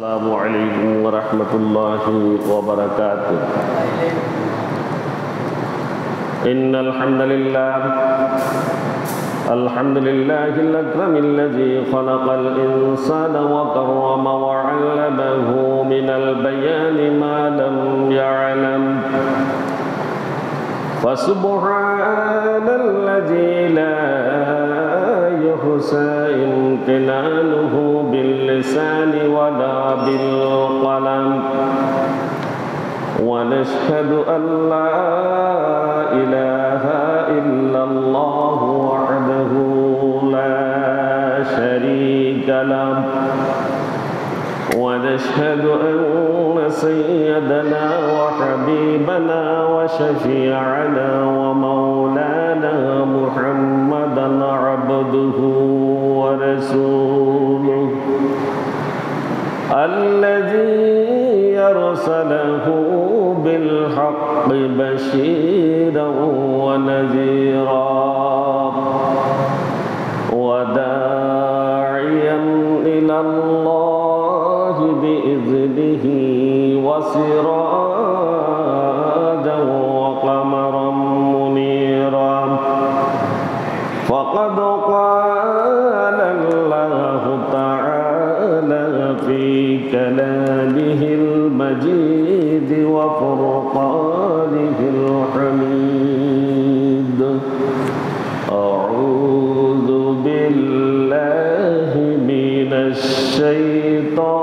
السلام عليكم ورحمة الله وبركاته. إن الحمد لله الأكرم الذي خلق الإنسان وكرم وعلمه من البيان ما لم يعلم فسبحان الذي لا يحصى امتنانه باللسان ولا بالقلم ونشهد أن لا إله إلا الله وحده لا شريك له ونشهد أن سيدنا وحبيبنا وشفيعنا ومولانا محمدا عبده ورسوله الذي أرسله بالحق بشيرا ونذيرا وداعيا إلى الله بإذنه وسراجا وقمرا منيرا فقد قال الله تعالى في كلامه المجيد وفرقانه الحميد أعوذ بالله من الشيطان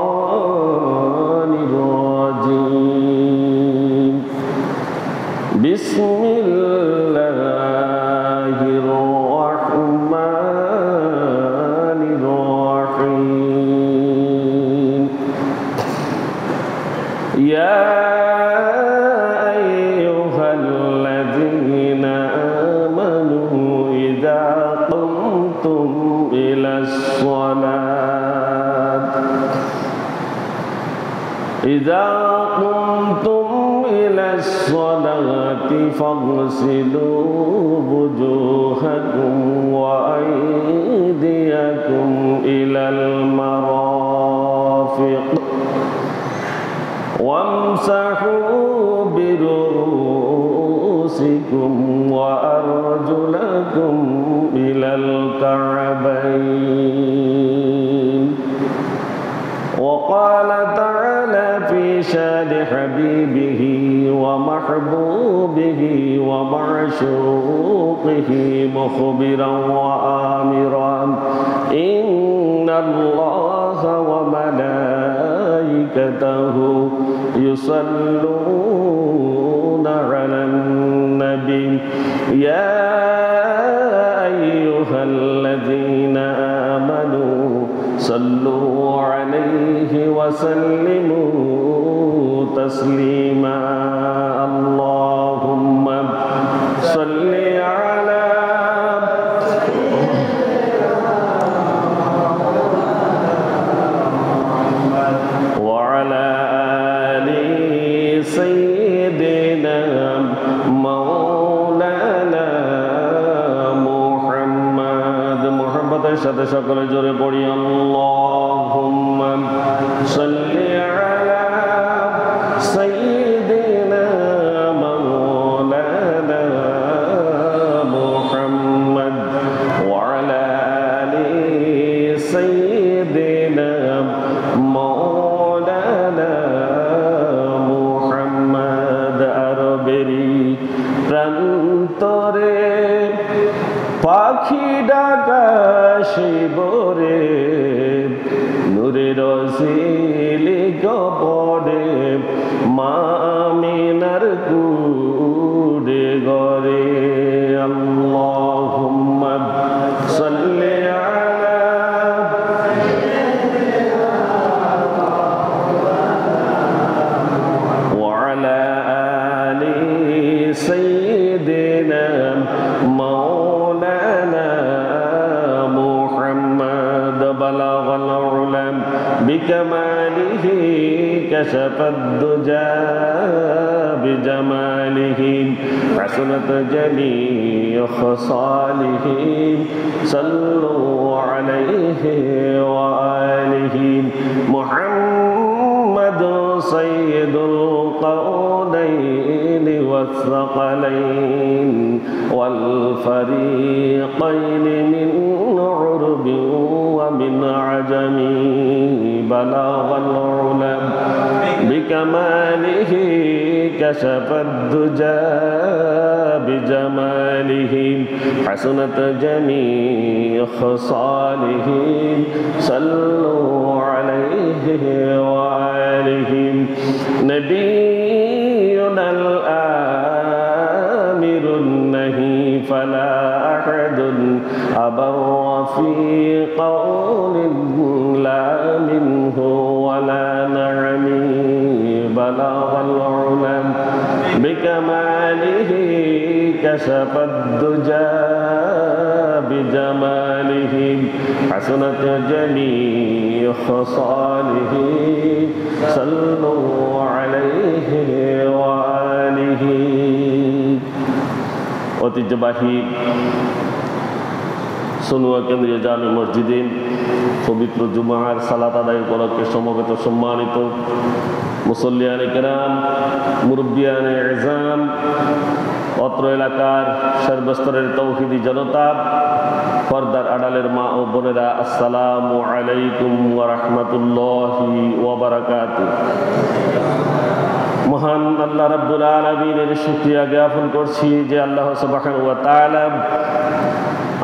الرجيم بسم الله الرحمن الرحيم يا أيها الذين آمنوا إذا قمتم إلى الصلاة فاغسلوا وجوهكم وأيديكم إلى المرافق وامسحوا برؤوسكم وأرجلكم إلى الكعبين وقال تعالى في شان حبيبه ومحبوبه ومعشوقه مخبرا وآمرا إن الله وملائكته يصلون على النبي يا أيها الذين آمنوا صلوا عليه وسلموا تسليما اللهم صل على وعلى آل سيدنا مولانا محمد محبতের সাথে সকলে জোরে পড়ি اللهم صل على سيدنا مولانا محمد وعلى آل سيدنا مولانا محمد আরবেরি প্রান্তরে পাখি ডাকা শিবরে নূরের ঝিলি কপড়ে মা আমিনার কুড়ে ঘরে আল্লাহুম্মা সাল্লি আলা ওয়া আলা আলি সাইয়্যিদিনা مولانا محمد بلغ العلم بكماله كشف الدجى بجماله حسنت جميع خصاله صلوا عليه وآله محمد والثقلين والفريقين من عرب ومن عجم بلغ العلا بكماله كشف الدجى بجماله حسنت جميع خصاله صلوا عليه وآله نبينا الآمر النهي فلا أحد أبر في قول لا منه ولا نعم بلغ العلا بكماله كشف الدجى بجماله حسنت جميع خصاله صلوا عليه وآله ঐতিহ্যবাহী সনুয়া কেন্দ্রীয় জামে মসজিদে পবিত্র জুমার সালাত আদায় উপলক্ষে সমবেত সম্মানিত মুসল্লিয়ানে কেরাম, মুরব্বিয়ানে ইজাম, অত্র এলাকার সর্বস্তরের তৌহিদি জনতা, পর্দার আড়ালের মা ও বোনেরা, আসসালামু আলাইকুম ওয়া রাহমাতুল্লাহি ওয়া বারাকাতুহু। মহান আল্লাহ রাব্বুল আলামিনের শুকরিয়া জ্ঞাপন করছি যে আল্লাহ সুবহানাহু ওয়া তাআলা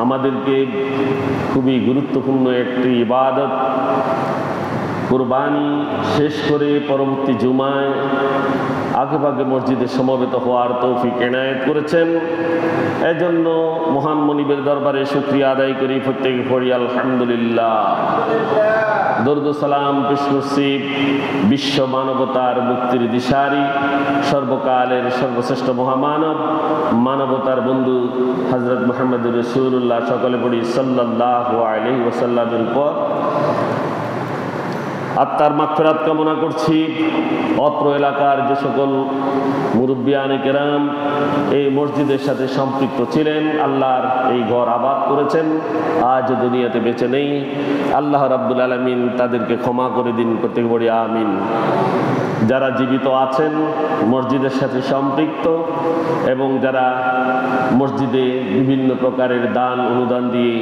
আমাদেরকে খুবই গুরুত্বপূর্ণ একটি ইবাদত কুরবানি শেষ করে পরবর্তী জুমায় আগেভাগে মসজিদে সমবেত হওয়ার তৌফিক এনায়েত করেছেন। এজন্য মহান মনিবের দরবারে শুকরিয়া আদায় করি, প্রত্যেকে পড়ি আলহামদুলিল্লাহ। দরুদ সালাম পেশ করছি বিশ্ব মানবতার মুক্তির দিশারি, সর্বকালের সর্বশ্রেষ্ঠ মহামানব, মানবতার বন্ধু হযরত মুহাম্মদুর রাসূলুল্লাহ, সকলে পড়ি সাল্লাল্লাহু আলাইহি ওয়াসাল্লামের উপর। আত্মার মাগফিরাত কামনা করছি। অত্র এলাকার যে সকল মুরব্বিয়ানে কেরাম এই মসজিদের সাথে সম্পৃক্ত ছিলেন, আল্লাহর এই ঘর আবাদ করেছেন, আজ দুনিয়াতে বেঁচে নেই, আল্লাহ রাব্বুল আলামিন তাদেরকে ক্ষমা করে দিন, প্রত্যেক বড়ি আমিন। যারা জীবিত আছেন মসজিদের সাথে সম্পৃক্ত এবং যারা মসজিদে বিভিন্ন প্রকারের দান অনুদান দিয়ে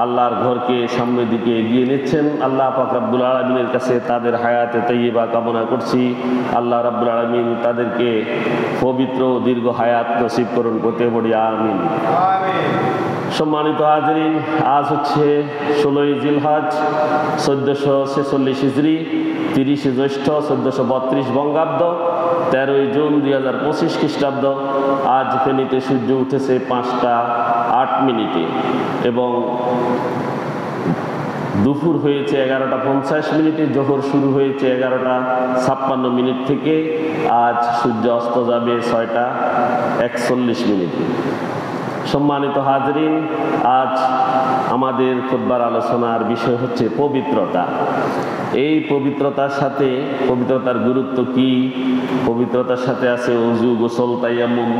আল্লাহর ঘরকে সামনের দিকে এগিয়ে নিচ্ছেন, আল্লাহ পাক রব্বুল আলামিনের কাছে তাদের হায়াতে তাইয়্যিবা কামনা করছি। আল্লাহ রাব্বুল আলামিন তাদেরকে পবিত্র দীর্ঘ হায়াত নসিব করুন, করতে বলি আমিন। সম্মানিত হাজরিন, আজ হচ্ছে 16ই জিলহজ 1446 হিজরি, 30 জ্যৈষ্ঠ 1432 বঙ্গাব্দ, 13ই জুন 2025 খ্রিস্টাব্দ। আজ ফেনীতে সূর্য উঠেছে 5টা 8 মিনিটে এবং দুপুর হয়েছে 11টা 50 মিনিটে, জোহর শুরু হয়েছে 11টা 56 মিনিট থেকে। আজ সূর্য অস্ত যাবে 6টা 41 মিনিটে। সম্মানিত হাজরিন, আজ আমাদের খুতবার আলোচনার বিষয় হচ্ছে পবিত্রতা। এই পবিত্রতার সাথে পবিত্রতার গুরুত্ব কি, পবিত্রতার সাথে আছে ওযু, গোসল, তায়াম্মুম,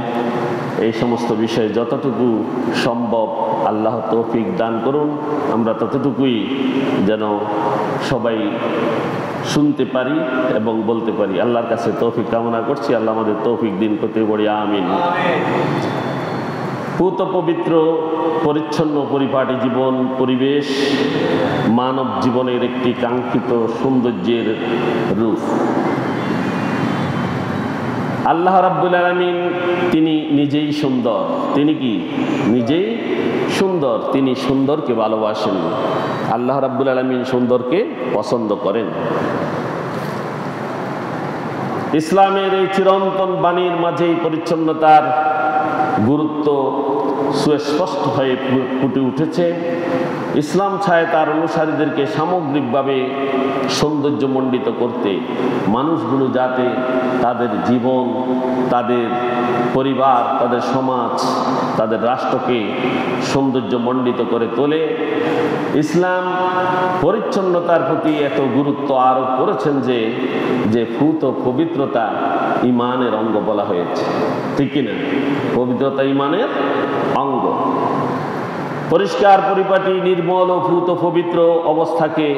এই সমস্ত বিষয়ে যতটুকু সম্ভব আল্লাহ তৌফিক দান করুন, আমরা ততটুকুই যেন সবাই শুনতে পারি এবং বলতে পারি। আল্লাহর কাছে তৌফিক কামনা করছি, আল্লাহ আমাদের তৌফিক দিন, করতে বলি আমিন। পূত পবিত্র পরিচ্ছন্ন পরিপাটি জীবন পরিবেশ মানব জীবনের একটি কাঙ্ক্ষিত সৌন্দর্যের রূপ। আল্লাহ রাব্বুল আলামিন তিনি নিজেই সুন্দর। তিনি কি নিজেই সুন্দর? তিনি সুন্দরকে ভালোবাসেন। আল্লাহ রাব্বুল আলামিন সুন্দরকে পছন্দ করেন। ইসলামের এই চিরন্তন বাণীর মাঝেই পরিচ্ছন্নতার গুরুত্ব সুস্পষ্ট হয়ে ফুটে উঠেছে। ইসলাম চায় তার অনুসারীদেরকে সামগ্রিকভাবে সৌন্দর্যমণ্ডিত করতে, মানুষগুলো যাতে তাদের জীবন, তাদের পরিবার, তাদের সমাজ, তাদের রাষ্ট্রকে সৌন্দর্যমণ্ডিত করে তোলে। ইসলাম পরিচ্ছন্নতার প্রতি এত গুরুত্ব আরোপ করেছেন যে পূত পবিত্রতা ঈমানের অঙ্গ বলা হয়েছে, ঠিক কিনা? পবিত্রতা ঈমানের অঙ্গ। পরিষ্কার পরিপাটি নির্মল ও পূত পবিত্র অবস্থাকে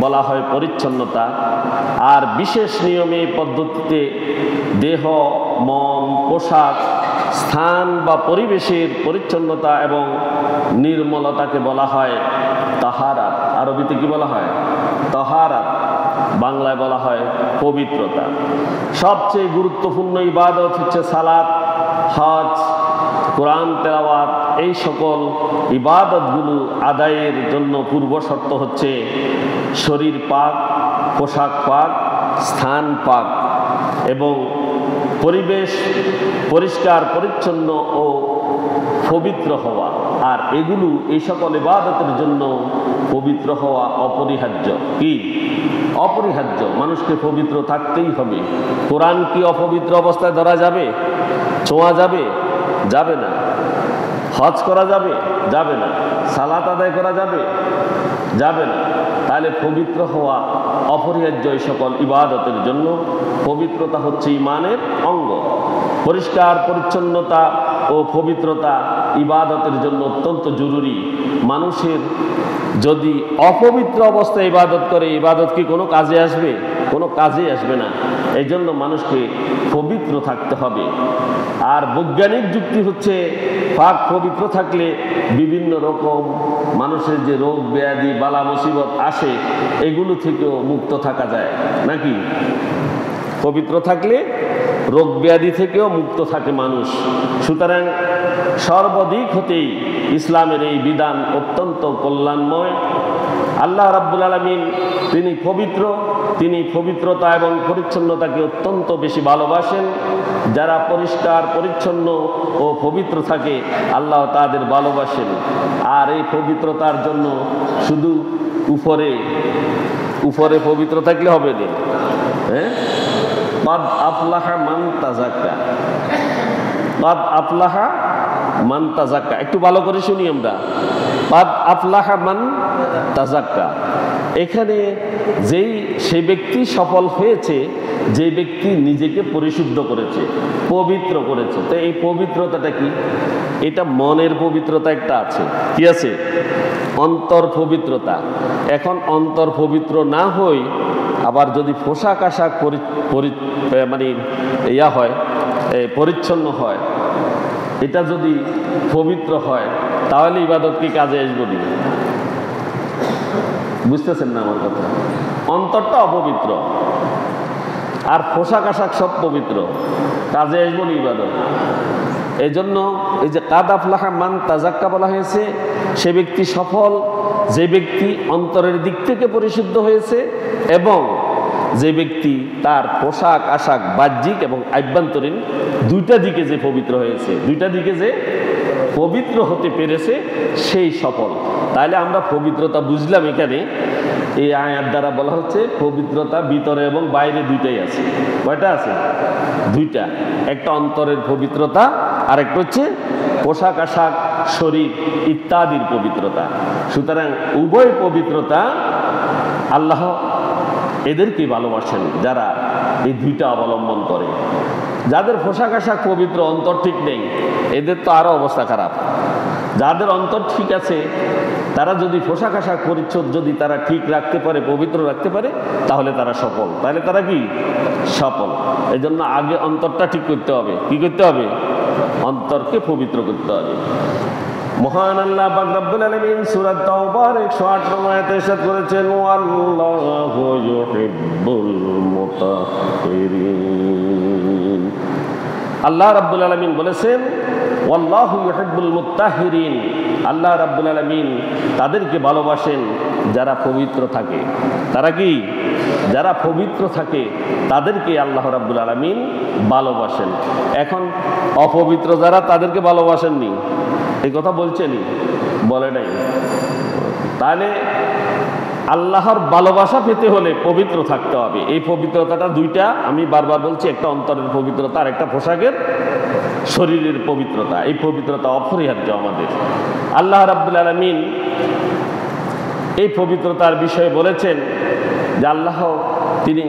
বলা হয় পরিচ্ছন্নতা। আর বিশেষ নিয়মে পদ্ধতিতে দেহ, মন, পোশাক স্থান বা পরিবেশের পরিচ্ছন্নতা এবং নির্মলতাকে বলা হয় তাহারাত। আরবিতে কি বলা হয়? তাহারাত। বাংলায় বলা হয় পবিত্রতা। সবচেয়ে গুরুত্বপূর্ণ ইবাদত হচ্ছে সালাত, হজ, কোরআন তেলাওয়াত। এই সকল ইবাদতগুলো আদায়ের জন্য পূর্ব শর্ত হচ্ছে শরীর পাক, পোশাক পাক, স্থান পাক এবং পরিবেশ পরিষ্কার পরিচ্ছন্ন ও পবিত্র হওয়া। আর এগুলো এই সকল ইবাদতের জন্য পবিত্র হওয়া অপরিহার্য। কি অপরিহার্য? মানুষকে পবিত্র থাকতেই হবে। কোরআন কি অপবিত্র অবস্থায় ধরা যাবে? ছোঁয়া যাবে? যাবে না। হজ করা যাবে? যাবে না। সালাত আদায় করা যাবে? যাবে না। তাহলে পবিত্র হওয়া অপরিহার্য এই সকল ইবাদতের জন্য। পবিত্রতা হচ্ছে ঈমানের অঙ্গ। পরিষ্কার পরিচ্ছন্নতা ও পবিত্রতা ইবাদতের জন্য অত্যন্ত জরুরি। মানুষের যদি অপবিত্র অবস্থায় ইবাদত করে, ইবাদত কি কোনো কাজে আসবে? কোনো কাজে আসবে না। এই জন্য মানুষকে পবিত্র থাকতে হবে। আর বৈজ্ঞানিক যুক্তি হচ্ছে পাক পবিত্র থাকলে বিভিন্ন রকম মানুষের যে রোগ ব্যাধি বালা মুসিবত আসে এগুলো থেকেও মুক্ত থাকা যায় নাকি? পবিত্র থাকলে রোগ ব্যাধি থেকেও মুক্ত থাকে মানুষ। সুতরাং সর্বদিক হতেই ইসলামের এই বিধান অত্যন্ত কল্যাণময়। আল্লাহ রাব্বুল আলামিন তিনি পবিত্র, তিনি পবিত্রতা এবং পরিচ্ছন্নতাকে অত্যন্ত বেশি ভালোবাসেন। যারা পরিষ্কার পরিচ্ছন্ন ও পবিত্র থাকে আল্লাহ তাদের ভালোবাসেন। আর এই পবিত্রতার জন্য শুধু উপরে পবিত্র থাকলে হবে না। হ্যাঁ, কাদ আফলাহা মান তাযাক্কা। কাদ আফলাহা মান তাযাক্কা। একটু ভালো করে শুনি আমরা। কাদ আফলাহা মান তাযাক্কা। এখানে সেই ব্যক্তি সফল হয়েছে যে ব্যক্তি নিজেকে পরিশুদ্ধ করেছে, পবিত্র করেছে। তো এই পবিত্রতাটা কি? এটা মনের পবিত্রতা একটা আছে। কি আছে? অন্তর পবিত্রতা। এখন অন্তর পবিত্র না হই আবার যদি পোশাক আশাক মানে হয় পরিচ্ছন্ন হয়, এটা যদি পবিত্র হয় তাহলে ইবাদত কি কাজে আসবে না? বুঝতেছেন না আমার কথা? অন্তরটা অপবিত্র আর পোশাক আশাক সব পবিত্র, কাজে আসবে না ইবাদত। এই জন্য এই যে কাদ আফলাহা মান তাযাক্কা বলা হয়েছে, সে ব্যক্তি সফল যে ব্যক্তি অন্তরের দিক থেকে পরিশুদ্ধ হয়েছে এবং যে ব্যক্তি তার পোশাক আশাক বাহ্যিক এবং আভ্যন্তরীণ দুইটা দিকে যে পবিত্র হয়েছে, দুইটা দিকে যে পবিত্র হতে পেরেছে সেই সফল। তাহলে আমরা পবিত্রতা বুঝলাম এখানে এই আয়াত দ্বারা বলা হচ্ছে পবিত্রতা ভিতরে এবং বাইরে দুইটাই আছে। কয়টা আছে? দুইটা। একটা অন্তরের পবিত্রতা আর একটা হচ্ছে পোশাক আশাক শরীর ইত্যাদির পবিত্রতা। সুতরাং উভয় পবিত্রতা আল্লাহ এদেরকে ভালোবাসেন যারা এই দুইটা অবলম্বন করে। যাদের পোশাক আশাক পবিত্র অন্তর ঠিক নেই এদের তো আরো অবস্থা খারাপ। যাদের অন্তর ঠিক আছে তারা যদি পোশাক আশাক পরিচ্ছদ যদি তারা ঠিক রাখতে পারে, পবিত্র রাখতে পারে, তাহলে তারা সফল। তাহলে তারা কি সফল? এই জন্য আগে অন্তরটা ঠিক করতে হবে। কি করতে হবে? অন্তরকে পবিত্র করতে হবে। মহান আল্লাহ পাক রব্বুল আলামিন সূরা তাওবার 108 নম্বর আয়াতে ইরশাদ করেছেন, ওয়াল্লাহু ইউহিব্বুল মুতাহহিরিন। আল্লাহ রাব্বুল আলামিন বলেছেন ওয়াল্লাহু ইউহিব্বুল মুতাহহিরিন। আল্লাহ রাব্বুল আলামিন তাদেরকে ভালোবাসেন যারা পবিত্র থাকে। তারা কি? যারা পবিত্র থাকে তাদেরকে আল্লাহ রাব্বুল আলামিন ভালোবাসেন। এখন অপবিত্র যারা তাদেরকে ভালোবাসেননি, এই কথা বলছেনই? বলে নাই। তাহলে আল্লাহর ভালোবাসা পেতে হলে পবিত্র থাকতে হবে। এই পবিত্রতাটা দুইটা, আমি বারবার বলছি, একটা অন্তরের পবিত্রতা আর একটা পোশাকের শরীরের পবিত্রতা। এই পবিত্রতা অপরিহার্য আমাদের। আল্লাহ রাব্বুল আলামিন এই পবিত্রতার বিষয়ে বলেছেন যে আল্লাহ তিনি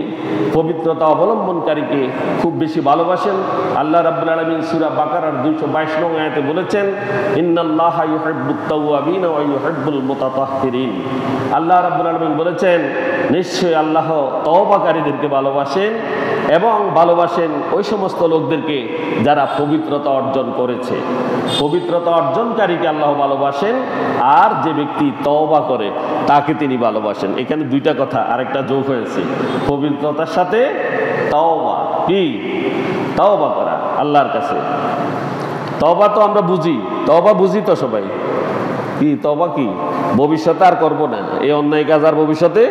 পবিত্রতা অবলম্বনকারীকে খুব বেশি ভালোবাসেন। আল্লাহ রাব্বুল আলামিন সূরা বাকারার 222 নং আয়াতে বলেছেন, ইন্নাল্লাহা ইউহিব্বুত তাওয়াবিন ওয়া ইউহিব্বুল মুতাতাহহিরিন। আল্লাহ রাব্বুল আলামিন বলেছেন নিশ্চয়ই আল্লাহ তওবাকারীদেরকে ভালোবাসেন এবং ভালোবাসেন ওই সমস্ত লোকদেরকে যারা পবিত্রতা অর্জন করেছে। পবিত্রতা অর্জনকারীকে আল্লাহ ভালোবাসেন, আর যে ব্যক্তি তওবা করে তাকে তিনি ভালোবাসেন। এখানে দুইটা কথা আরেকটা যোগ হয়েছে, পবিত্রতার সাথে তওবা। কি তওবা করা আল্লাহর কাছে? তওবা তো আমরা বুঝি, তওবা বুঝি তো সবাই। কি তওবা? কি ভবিষ্যতে আর করব না, এই অন্যায় কাজ আর ভবিষ্যতে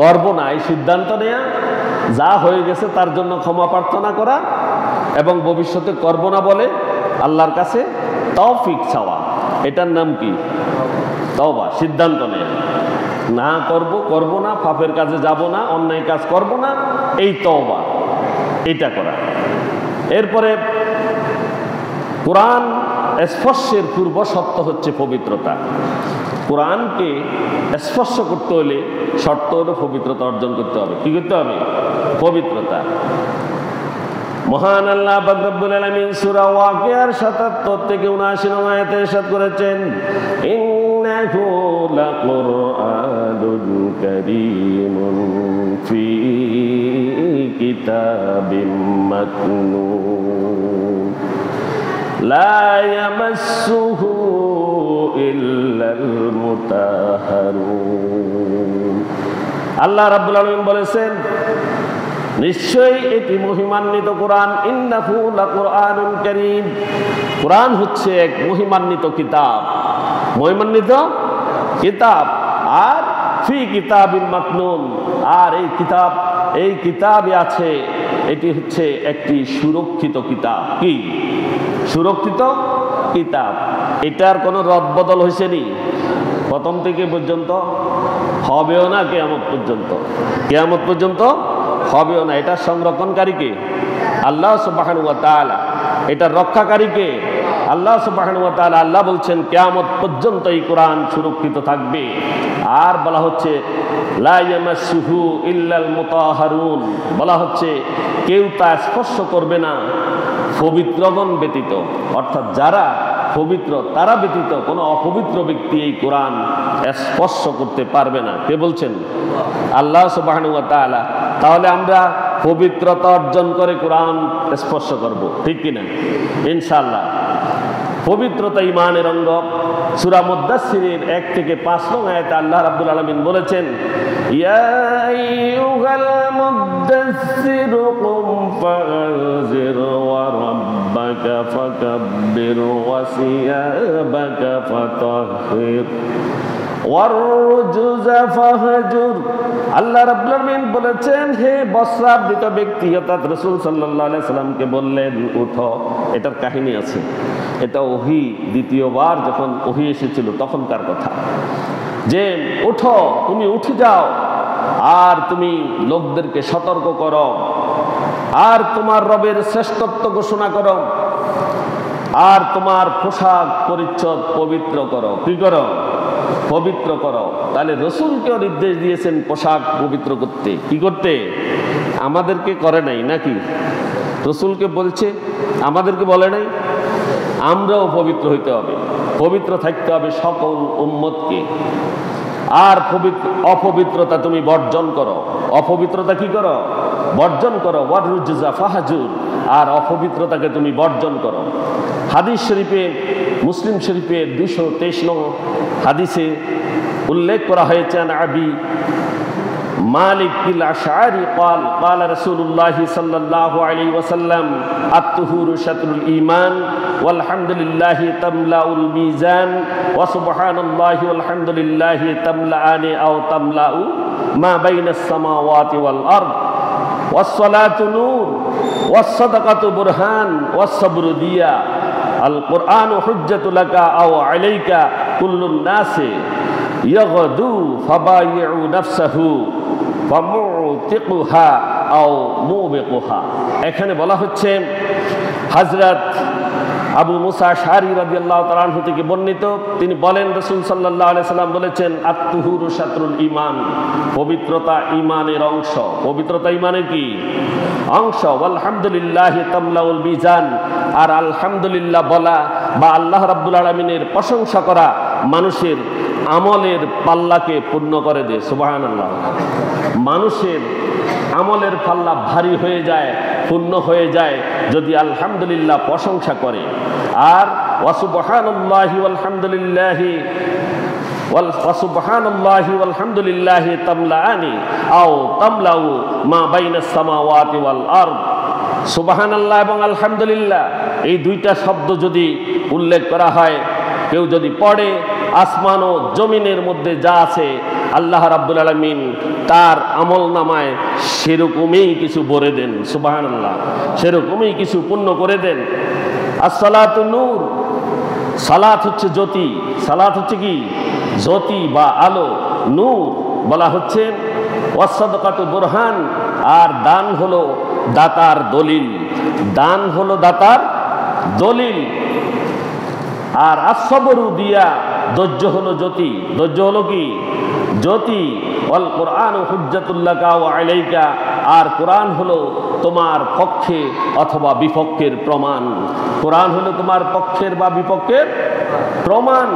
করব না, এই সিদ্ধান্ত নেয়া, যা হয়ে গেছে তার জন্য ক্ষমা প্রার্থনা করা এবং ভবিষ্যতে করব না বলে আল্লাহর কাছে তৌফিক চাওয়া। এটার নাম কি? তওবা। সিদ্ধান্ত নেয়া, না করব না, পাপের কাজে যাব না, অন্যায় কাজ করব না, এই তওবা, এটা করা। এরপরে কোরআন স্পর্শের পূর্ব শর্ত হচ্ছে পবিত্রতা। কোরআনকে স্পর্শ করতে হলে শর্ত হলো পবিত্রতা অর্জন করতে হবে। কি করতে হবে? পবিত্রতা। মহান আল্লাহ পাক রব্বুল আলামিন সূরা ওয়াকিয়ার ৭৭ থেকে ৭৯ নং আয়াতে ইরশাদ করেছেন, ইন্নাহু লাকুরআনুন কারীমুন ফি কিতাবিম মাকনুন লা ইয়ামাসসুহু ইল্লাল মুতাহহারুন। আল্লাহ রাব্বুল আলামিন বলেছেন, নিশ্চয়ই এটি মহিমান্বিত কোরআন। ইন্নাহু লাকুরআনুন কারীম, কোরআন হচ্ছে এক মহিমান্বিত কিতাব, মহিমান্বিত কিতাব। আর ফি কিতাবিন মাকনুন, আর এই কিতাবে আছে, এটি হচ্ছে একটি সুরক্ষিত কিতাব। কি সুরক্ষিত কিতাব? এটার কোনো রদবদল হয়েছে নি প্রথম থেকে পর্যন্ত? হবেও না কিয়ামত পর্যন্ত, কিয়ামত পর্যন্ত হবেও না। এটা সংরক্ষণকারীকে আল্লাহ সুবহানাহু ওয়া তাআলা, এটা রক্ষাকারীকে আল্লাহ সুবহানাহু ওয়া তাআলা। আল্লাহ বলছেন কিয়ামত পর্যন্ত এই কোরআন সুরক্ষিত থাকবে। আর বলা হচ্ছে লা ইয়ামাসসুহু ইল্লাল মুতাহহারুন, বলা হচ্ছে কেউ তা স্পর্শ করবে না পবিত্রগণ ব্যতীত, অর্থাৎ যারা পবিত্র তারা ব্যতীত কোনো অপবিত্র ব্যক্তি এই কোরআন স্পর্শ করতে পারবে না। কে বলছেন? আল্লাহ সুবহানাহু ওয়া তাআলা। তাহলে আমরা পবিত্রতা অর্জন করে কোরআন স্পর্শ করব, ঠিক কিনা? ইনশাআল্লাহ। পবিত্রতা ঈমানের অঙ্গ। সূরা মুদ্দাসসিরের ১ থেকে ৫ নং আয়াতে আল্লাহ রাব্বুল আলামিন বলেছেন, ইয়া আইয়ুহাল মুদ্দাসসিরু কুম ফাআনজির ওয়া রাব্বাকা ফাকাব্বির ওয়া সিয়াবাকা ফাতাহহির ওয়াররুজুজা ফাহজুর। আল্লাহ রাব্বুল আলামিন বলেছেন, হে বস্ত্রাবৃত ব্যক্তি, অর্থাৎ রাসূল সাল্লাল্লাহু আলাইহি সাল্লামকে বললেন, উঠো। এটার কাহিনী আছে, এটা ওহী দ্বিতীয়বার যখন ওহী এসেছিল তখনকার কথা, যে উঠো, তুমি উঠে যাও, আর তুমি লোকদেরকে সতর্ক করো, আর তোমার রবের শ্রেষ্ঠত্ব ঘোষণা করো, আর তোমার পোশাক পরিচ্ছদ পবিত্র করো। কি করো? পবিত্র করো। তাহলে রসুলকেও নির্দেশ দিয়েছেন পোশাক পবিত্র করতে। কি করতে? আমাদেরকে করে নাই নাকি? রসুলকে বলছে, আমাদেরকে বলে নাই? আমরাও পবিত্র হইতে হবে, পবিত্র থাকতে হবে সকল উম্মতকে। আর অপবিত্রতা তুমি বর্জন করো। অপবিত্রতা কি করো? বর্জন করো। ওয়াররুজুজা ফাহজুর, আর অপবিত্রতাকে তুমি বর্জন করো। হাদিস শরীফে, মুসলিম শরীফের 223 নং হাদিসে উল্লেখ করা হয়েছে, আবি মালিক বিল আশআরি قال قال رسول الله صلى الله عليه وسلم الطهور شطر الإيمان والحمد لله تملأ الميزان وسبحان الله والحمد لله تملأان أو تملأ ما بين السماوات والأرض والصلاة نور والصدقة برهان والصبر ضياء القرآن حجة لك أو عليك كل الناس يغدو فبايع نفسه ফামুতিকুহা আও মুবিকুহা। এখানে বলা হচ্ছে, হযরত আবু মুসা আশআরী রাদিয়াল্লাহু তাআলা আনহু থেকে বর্ণিত, তিনি বলেন, রাসূল সাল্লাল্লাহু আলাইহি সাল্লাম বলেছেন, আত-তুহুরু শাতরুল ঈমান, পবিত্রতা ঈমানের অংশ। পবিত্রতা ঈমানের কি অংশ? আলহামদুলিল্লাহি তামলাউল মিজান, আর আলহামদুলিল্লাহ বলা বা আল্লাহ রাব্বুল আলামিনের প্রশংসা করা মানুষের আমলের পাল্লাকে পূর্ণ করে দেয়। সুবহানাল্লাহ। মানুষের আমলের পাল্লা ভারী হয়ে যায়, পূর্ণ হয়ে যায় যদি আলহামদুলিল্লাহ প্রশংসা করে। আর ওয়াসুবহানাল্লাহি ওয়ালহামদুলিল্লাহি ওয়াসুবহানাল্লাহি ওয়ালহামদুলিল্লাহি তামলাআনি আও তামলাউ মা বাইনাস সামাওয়াতি ওয়াল আরদ। সুবহানাল্লাহ এবং আলহামদুলিল্লাহ এই দুইটা শব্দ যদি উল্লেখ করা হয়, কেউ যদি পড়ে, আসমান ও জমিনের মধ্যে যা আছে আল্লাহ রাব্বুল আলামিন তার আমল নামায় সেরকমই কিছু ভরে দেন। সুবহানাল্লাহ, সেরকমই কিছু পূর্ণ করে দেন। আসসালাতু নূর, সালাত হচ্ছে জ্যোতি। সালাত হচ্ছে কি? জ্যোতি বা আলো। নূর বলা হচ্ছে ওয়াসসাদকাতু বুরহান, আর দান হলো দাতার দলিল। দান হলো দাতার দলিল। আর আসবরু দিয়া, ধৈর্য হলো জ্যোতি। ধৈর্য হলো কি? জ্যোতি। ওয়াল কোরআনু হুজ্জাতুল লাকা ওয়া আলাইকা, আর কোরআন হলো তোমার পক্ষে অথবা বিপক্ষের প্রমাণ। কোরআন হলো তোমার পক্ষের বা বিপক্ষের প্রমাণ।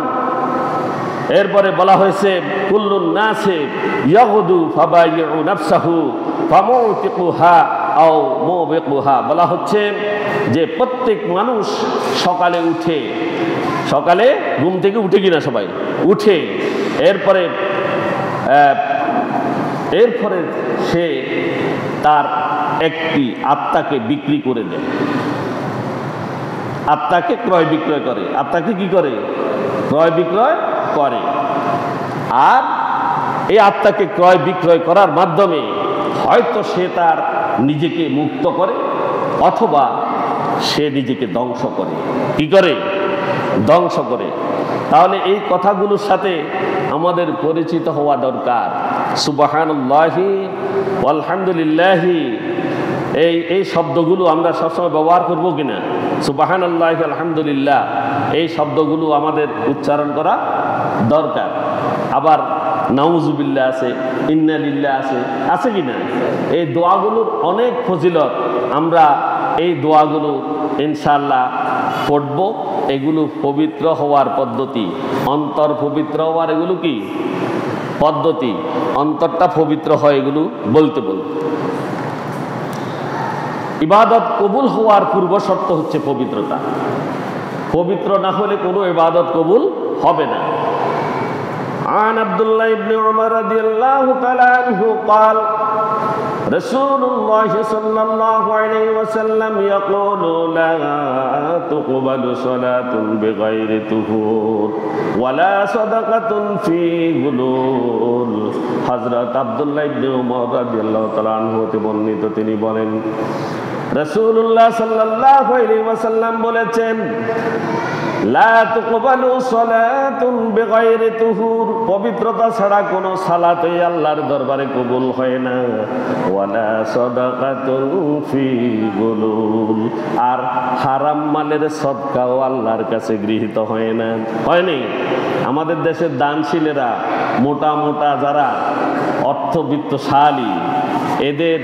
এরপরে বলা হয়েছে কুল্লুন নাসে ইয়াগুদু ফাবাইউ নাফসাহু ফামুতিকুহা আও মুবিকুহা। বলা হচ্ছে যে প্রত্যেক মানুষ সকালে উঠে, সকালে ঘুম থেকে উঠে কিনা সবাই উঠে, এরপরে সে তার একটি আত্মাকে বিক্রি করে দেয়। আত্মাকে ক্রয় বিক্রয় করে। আত্মাকে কি করে? ক্রয় বিক্রয় করে। আর এই আত্মাকে ক্রয় বিক্রয় করার মাধ্যমে হয়তো সে তার নিজেকে মুক্ত করে অথবা সে নিজেকে ধ্বংস করে। কি করে? ধ্বংস করে। তাহলে এই কথাগুলোর সাথে আমাদের পরিচিত হওয়া দরকার। সুবহানাল্লাহি আলহামদুলিল্লাহি, এই শব্দগুলো আমরা সবসময় ব্যবহার করবো কিনা? সুবহানাল্লাহি আলহামদুলিল্লাহ, এই শব্দগুলো আমাদের উচ্চারণ করা দরকার। আবার নাউজুবিল্লাহ আছে, ইন্না লিল্লাহ আছে, আছে কিনা? এই দোয়াগুলোর অনেক ফজিলত। আমরা এই দোয়াগুলো ইনশাআল্লাহ পড়ব। এগুলো পবিত্র হওয়ার পদ্ধতি, অন্তর পবিত্র হওয়ার এগুলো কি পদ্ধতি? অন্তরটা পবিত্র হয় এগুলো বলতে বলতে। ইবাদত কবুল হওয়ার পূর্ব শর্ত হচ্ছে পবিত্রতা। পবিত্র না হলে কোনো ইবাদত কবুল হবে না। عن عبد الله بن عمر رضي الله تعالى عنه قال رسول الله صلى الله عليه وسلم يقول لا تقبل صلاة بغير طهور ولا صدقة في غلول। হযরত আব্দুল্লাহ ইবনে উমর রাদিয়াল্লাহু তাআলা আনহু হতে বর্ণিত, তিনি বলেন রাসূলুল্লাহ সাল্লাল্লাহু আলাইহি ওয়াসাল্লাম বলেছেন লা তুকবালু সালাতুন বিগাইরি তুহুর, পবিত্রতা ছাড়া কোনো সালাতই আল্লাহর দরবারে কবুল হয় না। ওয়ালা সাদাকাতুন ফি গুলুল, আর হারাম মালের সদকাও আল্লাহর কাছে গৃহীত হয় না। হয়নি? আমাদের দেশের দানশীলেরা, মোটা মোটা যারা অর্থবিত্তশালী, এদের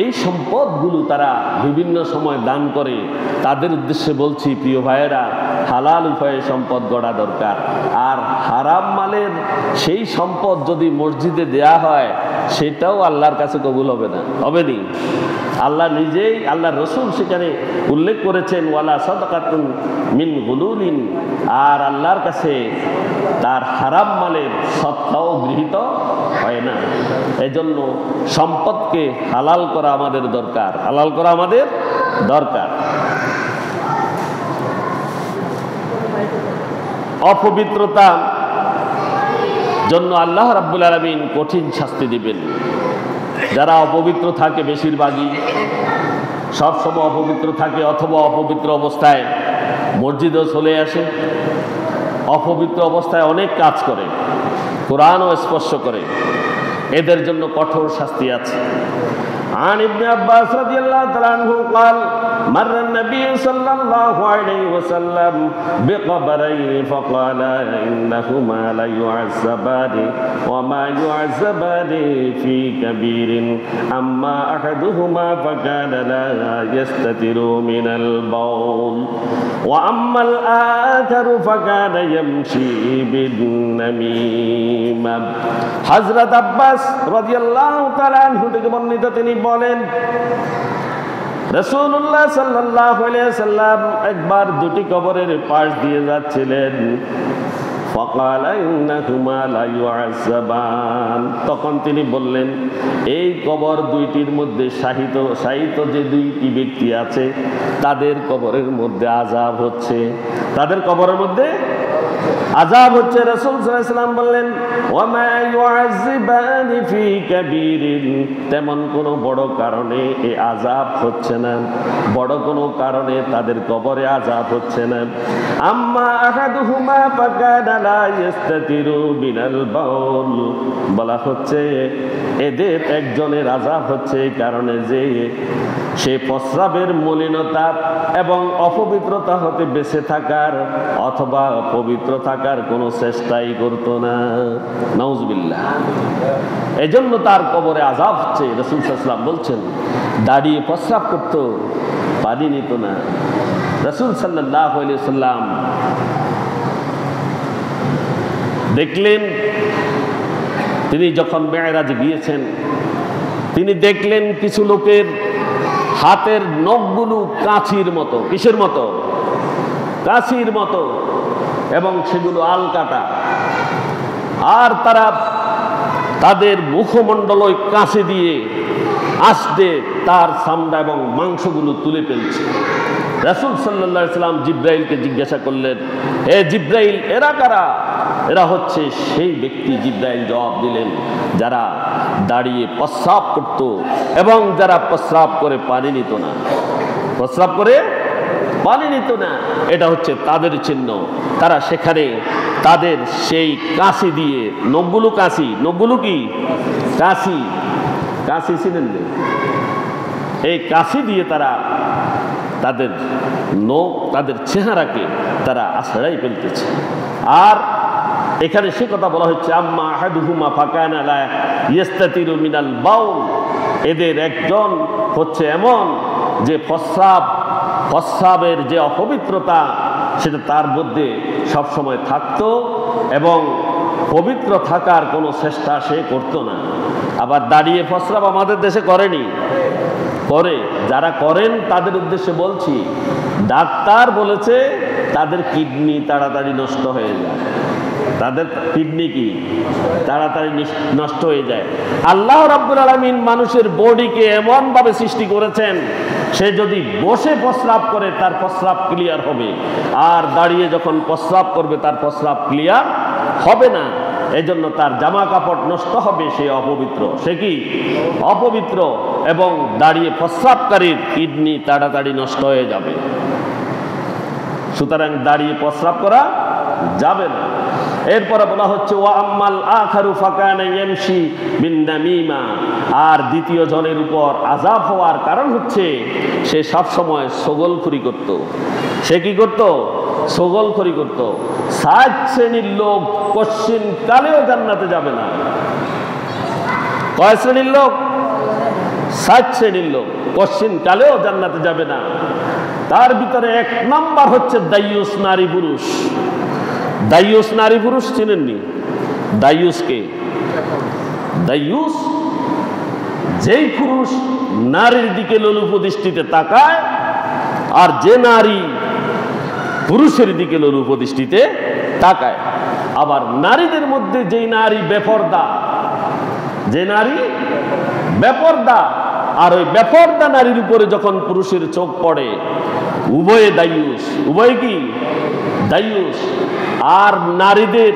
এই সম্পদগুলো তারা বিভিন্ন সময় দান করে। তাদের উদ্দেশ্যে বলছি, প্রিয় ভাইয়েরা, হালাল উপায়ে সম্পদ গড়া দরকার। আর হারাম মালের সেই সম্পদ যদি মসজিদে দেয়া হয়, সেটাও আল্লাহর কাছে কবুল হবে না, হবে নি? আল্লাহ নিজেই, আল্লাহ রসুল সেখানে উল্লেখ করেছেন ওয়ালা সাদাকাতুন মিন গুলুলিন, আর আল্লাহর কাছে তার হারাম মালের সদকাও গৃহীত হয় না। এজন্য সম্পদকে হালাল করা আমাদের দরকার, হালাল করা আমাদের দরকার। অপবিত্রতা জন্য আল্লাহ রাব্বুল আলামিন কঠিন শাস্তি দিবেন। যারা অপবিত্র থাকে, বেশিরভাগই সবসময় অপবিত্র থাকে অথবা অপবিত্র অবস্থায় মসজিদেও চলে আসে, অপবিত্র অবস্থায় অনেক কাজ করে, কোরআনও স্পর্শ করে, এদের জন্য কঠোর শাস্তি আছে। عن ابن عباس رضي الله تعالى عنه قال مر النبي صلى الله عليه وسلم بقبرين فقال إنهما ليعذبان وما يعذبان في كبير أما أحدهما فكان لا يستتر من البول وأما الآخر فكان يمشي بالنميمة হযরত আব্বাস রাদিয়াল্লাহু তাআলা আনহু থেকে বর্ণিত, তিনি বলেন রাসূলুল্লাহ সাল্লাল্লাহু আলাইহি ওয়াসাল্লাম একবার দুটি কবরের পাশ দিয়ে যাচ্ছিলেন। ফাকালা ইন্নাহুমা লা ইউআযাবান, তখন তিনি বললেন এই কবর দুইটির মধ্যে শায়িত যে দুইটি ব্যক্তি আছে তাদের কবরের মধ্যে আযাব হচ্ছে, তাদের কবরের মধ্যে আযাব হচ্ছে। রাসূল সাল্লাল্লাহু আলাইহি ওয়াসাল্লাম বললেন ওয়ামা ইউআযিবানি ফি কাবীরিন, তেমন কোনো বড় কারণে এই আযাব হচ্ছে না, বড় কোনো কারণে তাদের কবরে আযাব হচ্ছে না। আম্মা আহাদুহুমা ফাকানা লা ইস্তাতিরু বিনাল বাউল, বলা হচ্ছে এদের একজনের আযাব হচ্ছে এই কারণে যে সে প্রস্রাবের মলিনতা এবং অপবিত্রতা হতে বেঁচে থাকার অথবা পবিত্র থাকার কোনো চেষ্টাই করতো না। নাউজুবিল্লাহ। এজন্য তার কবরে আযাব হচ্ছে। রাসূল সাল্লাল্লাহু আলাইহি ওয়াসাল্লাম বলছেন দাঁড়িয়ে প্রস্রাব করতো, পানি নিত না। রাসূল সাল্লাল্লাহু আলাইহি ওয়াসাল্লাম দেখলেন, তিনি যখন মেরাজে গিয়েছেন তিনি দেখলেন কিছু লোকের হাতের নখগুলো কাঁচির মতো, কিসের মতো? কাঁচির মতো, এবং সেগুলো আলকাটা, আর তারা তাদের মুখমণ্ডল ওই কাঁচি দিয়ে আস্তে তার চামড়া এবং মাংসগুলো তুলে ফেলছে। রাসূল সাল্লাল্লাহু আলাইহি ওয়াসাল্লাম জিব্রাইলকে জিজ্ঞাসা করলেন, হে জিব্রাইল, এরা কারা? এরা হচ্ছে সেই ব্যক্তি। জিব্রাইল জবাব দিলেন, যারা দাঁড়িয়ে প্রস্রাব করত এবং যারা প্রস্রাব করে পানি নিত না, প্রস্রাব করে পানি নিত না, এটা হচ্ছে তাদের চিহ্ন। তারা সেখানে তাদের সেই কাঁচি দিয়ে, নখগুলো কাঁচি, নখগুলো কি কাঁচি, কাঁচি ছিলেন, এই কাঁচি দিয়ে তারা তাদের নখ, তাদের চেহারাকে তারা আছড়াই ফেলতেছে। আর এখানে সে কথা বলা হচ্ছে আম্মা আহাদুহুমা ফাকানা লা ইস্তাতিরু মিনাল বাউল, এদের একজন হচ্ছে এমন যে প্রস্রাবের যে অপবিত্রতা সেটা তার মধ্যে সবসময় থাকতো এবং পবিত্র থাকার কোনো চেষ্টা সে করতো না। আবার দাঁড়িয়ে প্রস্রাব আমাদের দেশে করেনি, করে, যারা করেন তাদের উদ্দেশ্যে বলছি, ডাক্তার বলেছে তাদের কিডনি তাড়াতাড়ি নষ্ট হয়ে যায়, তাদের কিডনি কি তাড়াতাড়ি নষ্ট হয়ে যায়। আল্লাহ রাব্বুল আলামিন মানুষের বডিকে এমনভাবে সৃষ্টি করেছেন, সে যদি বসে প্রস্রাব করে তার প্রস্রাব ক্লিয়ার হবে, আর দাঁড়িয়ে যখন প্রস্রাব করবে তার প্রস্রাব ক্লিয়ার হবে না। এজন্য তার জামা কাপড় নষ্ট হবে, সে অপবিত্র, সে কি অপবিত্র, এবং দাঁড়িয়ে প্রস্রাবকারীর কিডনি তাড়াতাড়ি নষ্ট হয়ে যাবে। সুতরাং দাঁড়িয়ে প্রস্রাব করা যাবে না। এরপরে বলা হচ্ছে ওয়া আম্মাল আখারু ফাকানা ইয়ামশি বিন নামিমা, আর দ্বিতীয় জনের উপর আযাব হওয়ার কারণ হচ্ছে সে সব সময় ছগলখুরি করত। সে কি করত? ছগলখুরি করত। 7 শ্রেণীর লোক কশ্চিন কালেও জান্নাতে যাবে না। কয় শ্রেণীর লোক? 7 শ্রেণীর লোক কশ্চিন কালেও জান্নাতে যাবে না। তার ভিতরে 1 নাম্বার হচ্ছে দাইয়ুস নারী পুরুষ। দাইয়ুস নারী পুরুষ চিনেননি? দাইয়ুসকে? দাইয়ুস যেই পুরুষ নারীর দিকে লোলুপ দৃষ্টিতে তাকায়, আর যে নারী পুরুষের দিকে লোলুপ দৃষ্টিতে তাকায়। আবার নারীদের মধ্যে যেই নারী বেপরদা, যে নারী বেপরদা, আর ওই বেপরদা নারীর উপরে যখন পুরুষের চোখ পড়ে, উভয়ে দাইয়ুস। উভয় কি দাইয়ুস। আর নারীদের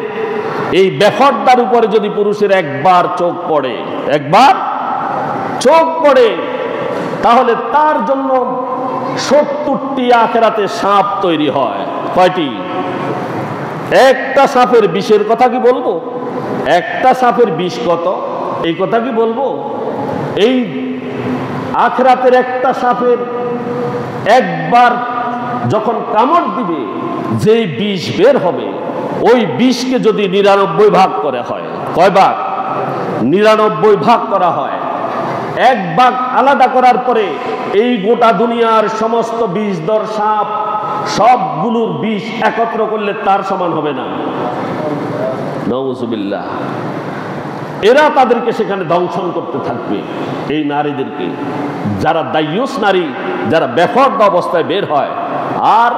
এই বেপরদার উপরে যদি পুরুষের একবার চোখ পড়ে, একবার চোখ পড়ে, তাহলে তার জন্য 70টি আখিরাতে সাপ তৈরি হয়। কয়টি? একটা সাপের বিষের কথা কি বলবো? একটা সাপের বিষ কত, এই কথা কি বলবো? এই আখিরাতের একটা সাপের একবার যখন কামড় দিবে, যেই বিষ বের হবে, ওই বিষকে যদি 99 ভাগ করা হয়, কয় ভাগ? 99 ভাগ করা হয়, এক ভাগ আলাদা করার পরে এই গোটা দুনিয়ার সমস্ত বিষধর সাপ সবগুলোর বিষ একত্র করলে তার সমান হবে না। নাউযুবিল্লাহ। এরা তাদেরকে সেখানে দংশন করতে থাকবে, এই নারীদেরকে, যারা দায়ুস নারী, যারা বেফর্দা অবস্থায় বের হয় আর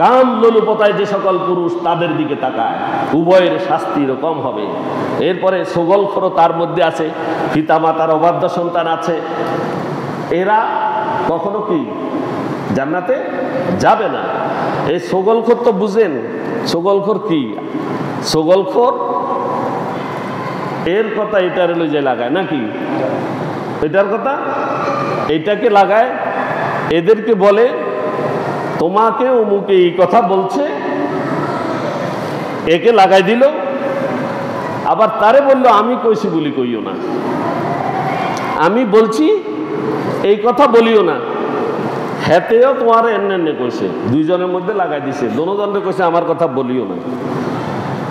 কাম লোলুপতায় যে সকল পুরুষ তাদের দিকে তাকায়, উভয়ের শাস্তি এরকম হবে। এরপরে সগলখোর তার মধ্যে আছে, পিতামাতার অবাধ্য সন্তান আছে, এরা কখনো কি জান্নাতে যাবে না। এই সগলখোর তো বুঝেন, সগলখোর কি? সগলখোর এর কথা এটার লইজে লাগায় নাকি? এটার কথা এটাকে লাগায়, এদেরকে বলে তোমাকে অমুকে এই কথা বলছে, একে লাগাই দিল, আবার তারে বললো আমি কইছি বলি কইও না, আমি বলছি এই কথা বলিও না, হেতেও তোমার এমনি কইছে, দুইজনের মধ্যে লাগাই দিছে, দোনোজনে কইছে আমার কথা বলিও না,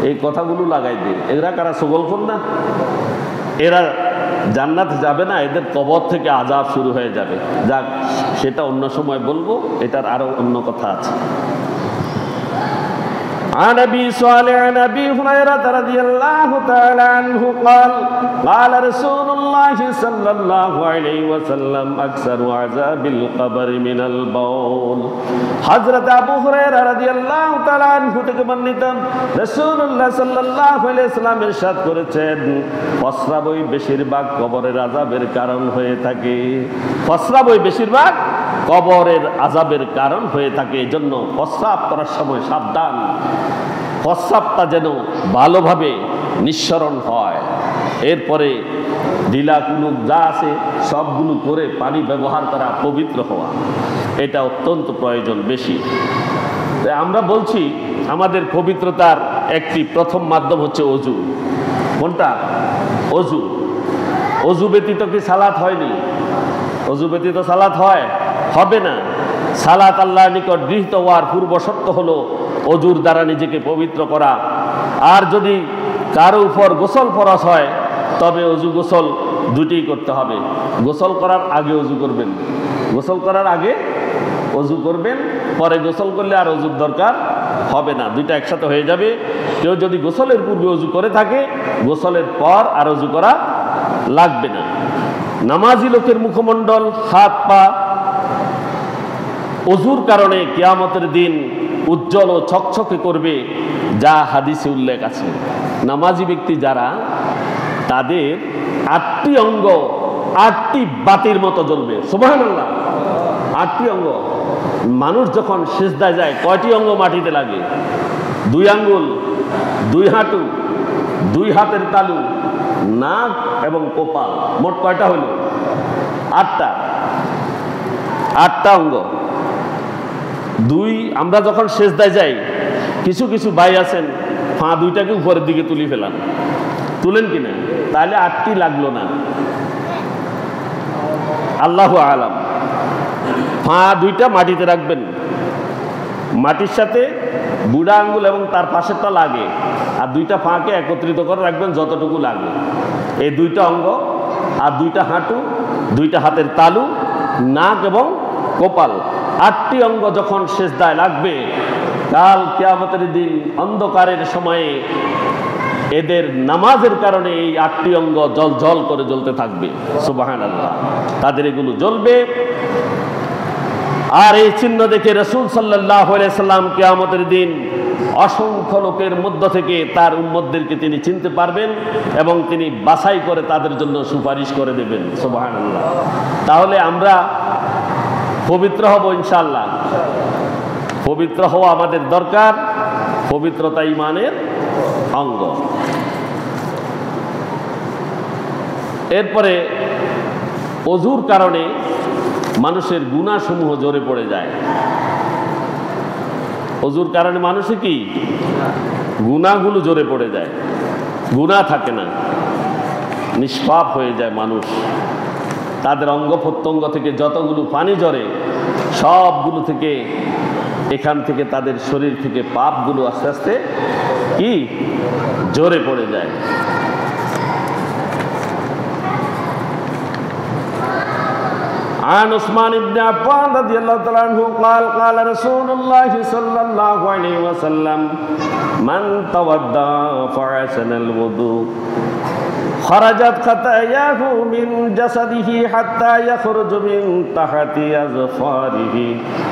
এই কথাগুলো লাগাই দিয়ে। এরা কারা? সগলখোর না? এরা জান্নাত যাবে না, এদের কবর থেকে আযাব শুরু হয়ে যাবে। যাক, সেটা অন্য সময় বলবো, এটার আরো অন্য কথা আছে। عن أبي صالح عن أبي هريرة رضي الله تعالى عنه قال قال رسول الله صلى الله عليه وسلم أكثر عذاب القبر من البول। হযরত আবু হুরায়রা রাদিয়াল্লাহু তাআলা আনহু থেকে বর্ণিত, রাসূলুল্লাহ সাল্লাল্লাহু আলাইহি ওয়াসাল্লাম ইরশাদ করেছেন, প্রস্রাবই বেশিরভাগ কবরের আযাবের কারণ হয়ে থাকে। প্রস্রাবই বেশিরভাগ কবরের আযাবের কারণ হয়ে থাকে। এজন্য প্রস্রাব করার সময় সাবধান, প্রস্রাবটা যেন ভালোভাবে নিঃসরণ হয়। এরপরে ঢিলা কুলুক যা আছে সবগুলো করে পানি ব্যবহার করা, পবিত্র হওয়া, এটা অত্যন্ত প্রয়োজন বেশি। আমরা বলছি আমাদের পবিত্রতার একটি প্রথম মাধ্যম হচ্ছে অজু। কোনটা? অজু। অজু ব্যতীত কি সালাত হয়নি? অজু ব্যতীত সালাত হয়? হবে না। সালাত আল্লাহর নিকট গৃহীত হওয়ার পূর্ব শর্ত হলো অজুর দ্বারা নিজেকে পবিত্র করা। আর যদি কারো উপর গোসল ফরজ হয় তবে অজু গোসল দুটিই করতে হবে। গোসল করার আগে অজু করবেন, গোসল করার আগে অজু করবেন, পরে গোসল করলে আর অজুর দরকার হবে না, দুইটা একসাথে হয়ে যাবে। কেউ যদি গোসলের পূর্বে অজু করে থাকে, গোসলের পর আর অজু করা লাগবে না। নামাজি লোকের মুখমণ্ডল, হাত পা অজুর কারণে কিয়ামতের দিন উজ্জ্বল ও ছকছকে করবে, যা হাদিসে উল্লেখ আছে। নামাজি ব্যক্তি যারা, তাদের 8টি অঙ্গ 8টি বাতির মতো জ্বলবে। সুবহানাল্লাহ, 8টি অঙ্গ। মানুষ যখন সিজদায় যায় কয়টি অঙ্গ মাটিতে লাগে? 2 আঙ্গুল, 2 হাঁটু, 2 হাতের তালু, নাক এবং কপাল, মোট কয়টা হলো? 8টা অঙ্গ। আমরা যখন সিজদায় যাই, কিছু কিছু ভাই আছেন পা দুইটাকে উপরের দিকে তুলি ফেলান, তুলেন কিনা? তাহলে 8টি লাগলো না। আল্লাহু আলাম। পা দুইটা মাটিতে রাখবেন, মাটির সাথে বুড়া আঙ্গুল এবং তার পাশেরটা লাগে, আর 2টা পাকে একত্রিত করে রাখবেন যতটুকু লাগে। এই 2টা অঙ্গ আর 2টা হাঁটু, 2টা হাতের তালু, নাক এবং কপাল, 8টি অঙ্গ যখন সিজদায় লাগবে, কাল কিয়ামতের দিন অন্ধকারের সময়ে এদের নামাজের কারণে এই 8টি অঙ্গ জল জল করে জ্বলতে থাকবে। সুবহানাল্লাহ, তাদের এগুলো জ্বলবে। আর এই চিহ্ন দেখে রাসূল সাল্লাল্লাহু আলাইহি সাল্লাম কিয়ামতের দিন অসংখ্য লোকের মধ্য থেকে তার উম্মতদেরকে তিনি চিনতে পারবেন এবং তিনি বাছাই করে তাদের জন্য সুপারিশ করে দেবেন। সুবহানাল্লাহ। তাহলে আমরা পবিত্র হব ইনশাআল্লাহ। পবিত্র হওয়া আমাদের দরকার, পবিত্রতা ঈমানের অঙ্গ। এরপরে অজুর কারণে মানুষের গুনাহসমূহ ঝরে পড়ে যায়। অজুর কারণে মানুষে কি গুনাহগুলো ঝরে পড়ে যায়, গুনাহ থাকে না, নিষ্পাপ হয়ে যায় মানুষ। তাদের অঙ্গ প্রত্যঙ্গ থেকে যতগুলো পানি ঝরে সবগুলো থেকে এখান থেকে তাদের শরীর থেকে পাপগুলো আস্তে আস্তে কি ঝরে পড়ে যায়। عن عثمان بن عفان رضي الله تعالى عنه قال قال رسول الله صلى الله عليه وسلم من تودع فحسن الوضوء خرجت خطاياه من جسده حتى يخرج من تحت أظفاره।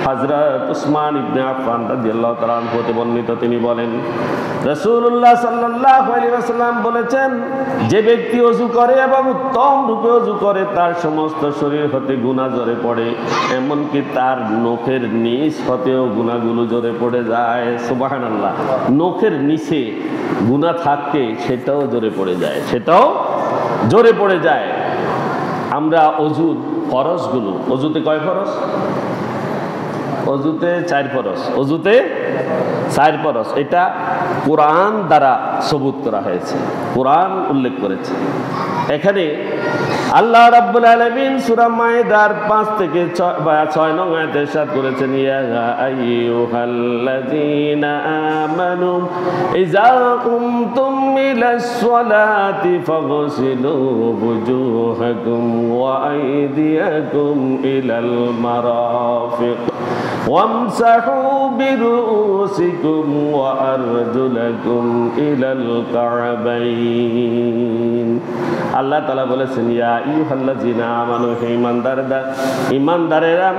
হযরত উসমান ইবনে আফফান রাদিয়াল্লাহু তাআলা আনহু হতে বর্ণিত, তিনি বলেন রাসূলুল্লাহ সাল্লাল্লাহু আলাইহি ওয়াসাল্লাম বলেছেন, যে ব্যক্তি ওযু করে এবং উত্তম রূপে ওযু করে তার সমস্ত শরীর হতে গুনাহ ঝরে পড়ে, এমনকি তার নখের নিচ হতেও গুনাহগুলো ঝরে পড়ে যায়। সুবহানাল্লাহ, নখের নিচে গুনাহ থাকে সেটাও ঝরে পড়ে যায়, সেটাও ঝরে পড়ে যায়। আমরা অজুর ফরজগুলো, অজুতে কয় ফরজ? অজুতে 4 ফরজ, অজুতে 4 ফরজ। এটা কোরআন দ্বারা সবুত করা হয়েছে, কোরআন উল্লেখ করেছে। এখানে আল্লাহ রাব্বুল আলামিন সূরা মায়েদার 5 থেকে 6 নং আয়াতে ইরশাদ করেছেন, ইয়া আইয়ুহাল্লাযীনা আমানু ইযা কুমতুম ইলাস সালাতি ফাগসিলু বুজুহাকুম ওয়া আইদিয়াকুম ইলাল মারাফিক ওয়ামসাহু বিরুসিকুম ওয়া আরজুলাকুম ইলাল কা'বাইন। আল্লাহ তাআলা বলেছেন, ইয়া আইয়ুহাল্লাযীনা আমানু, হে ঈমানদারেরা,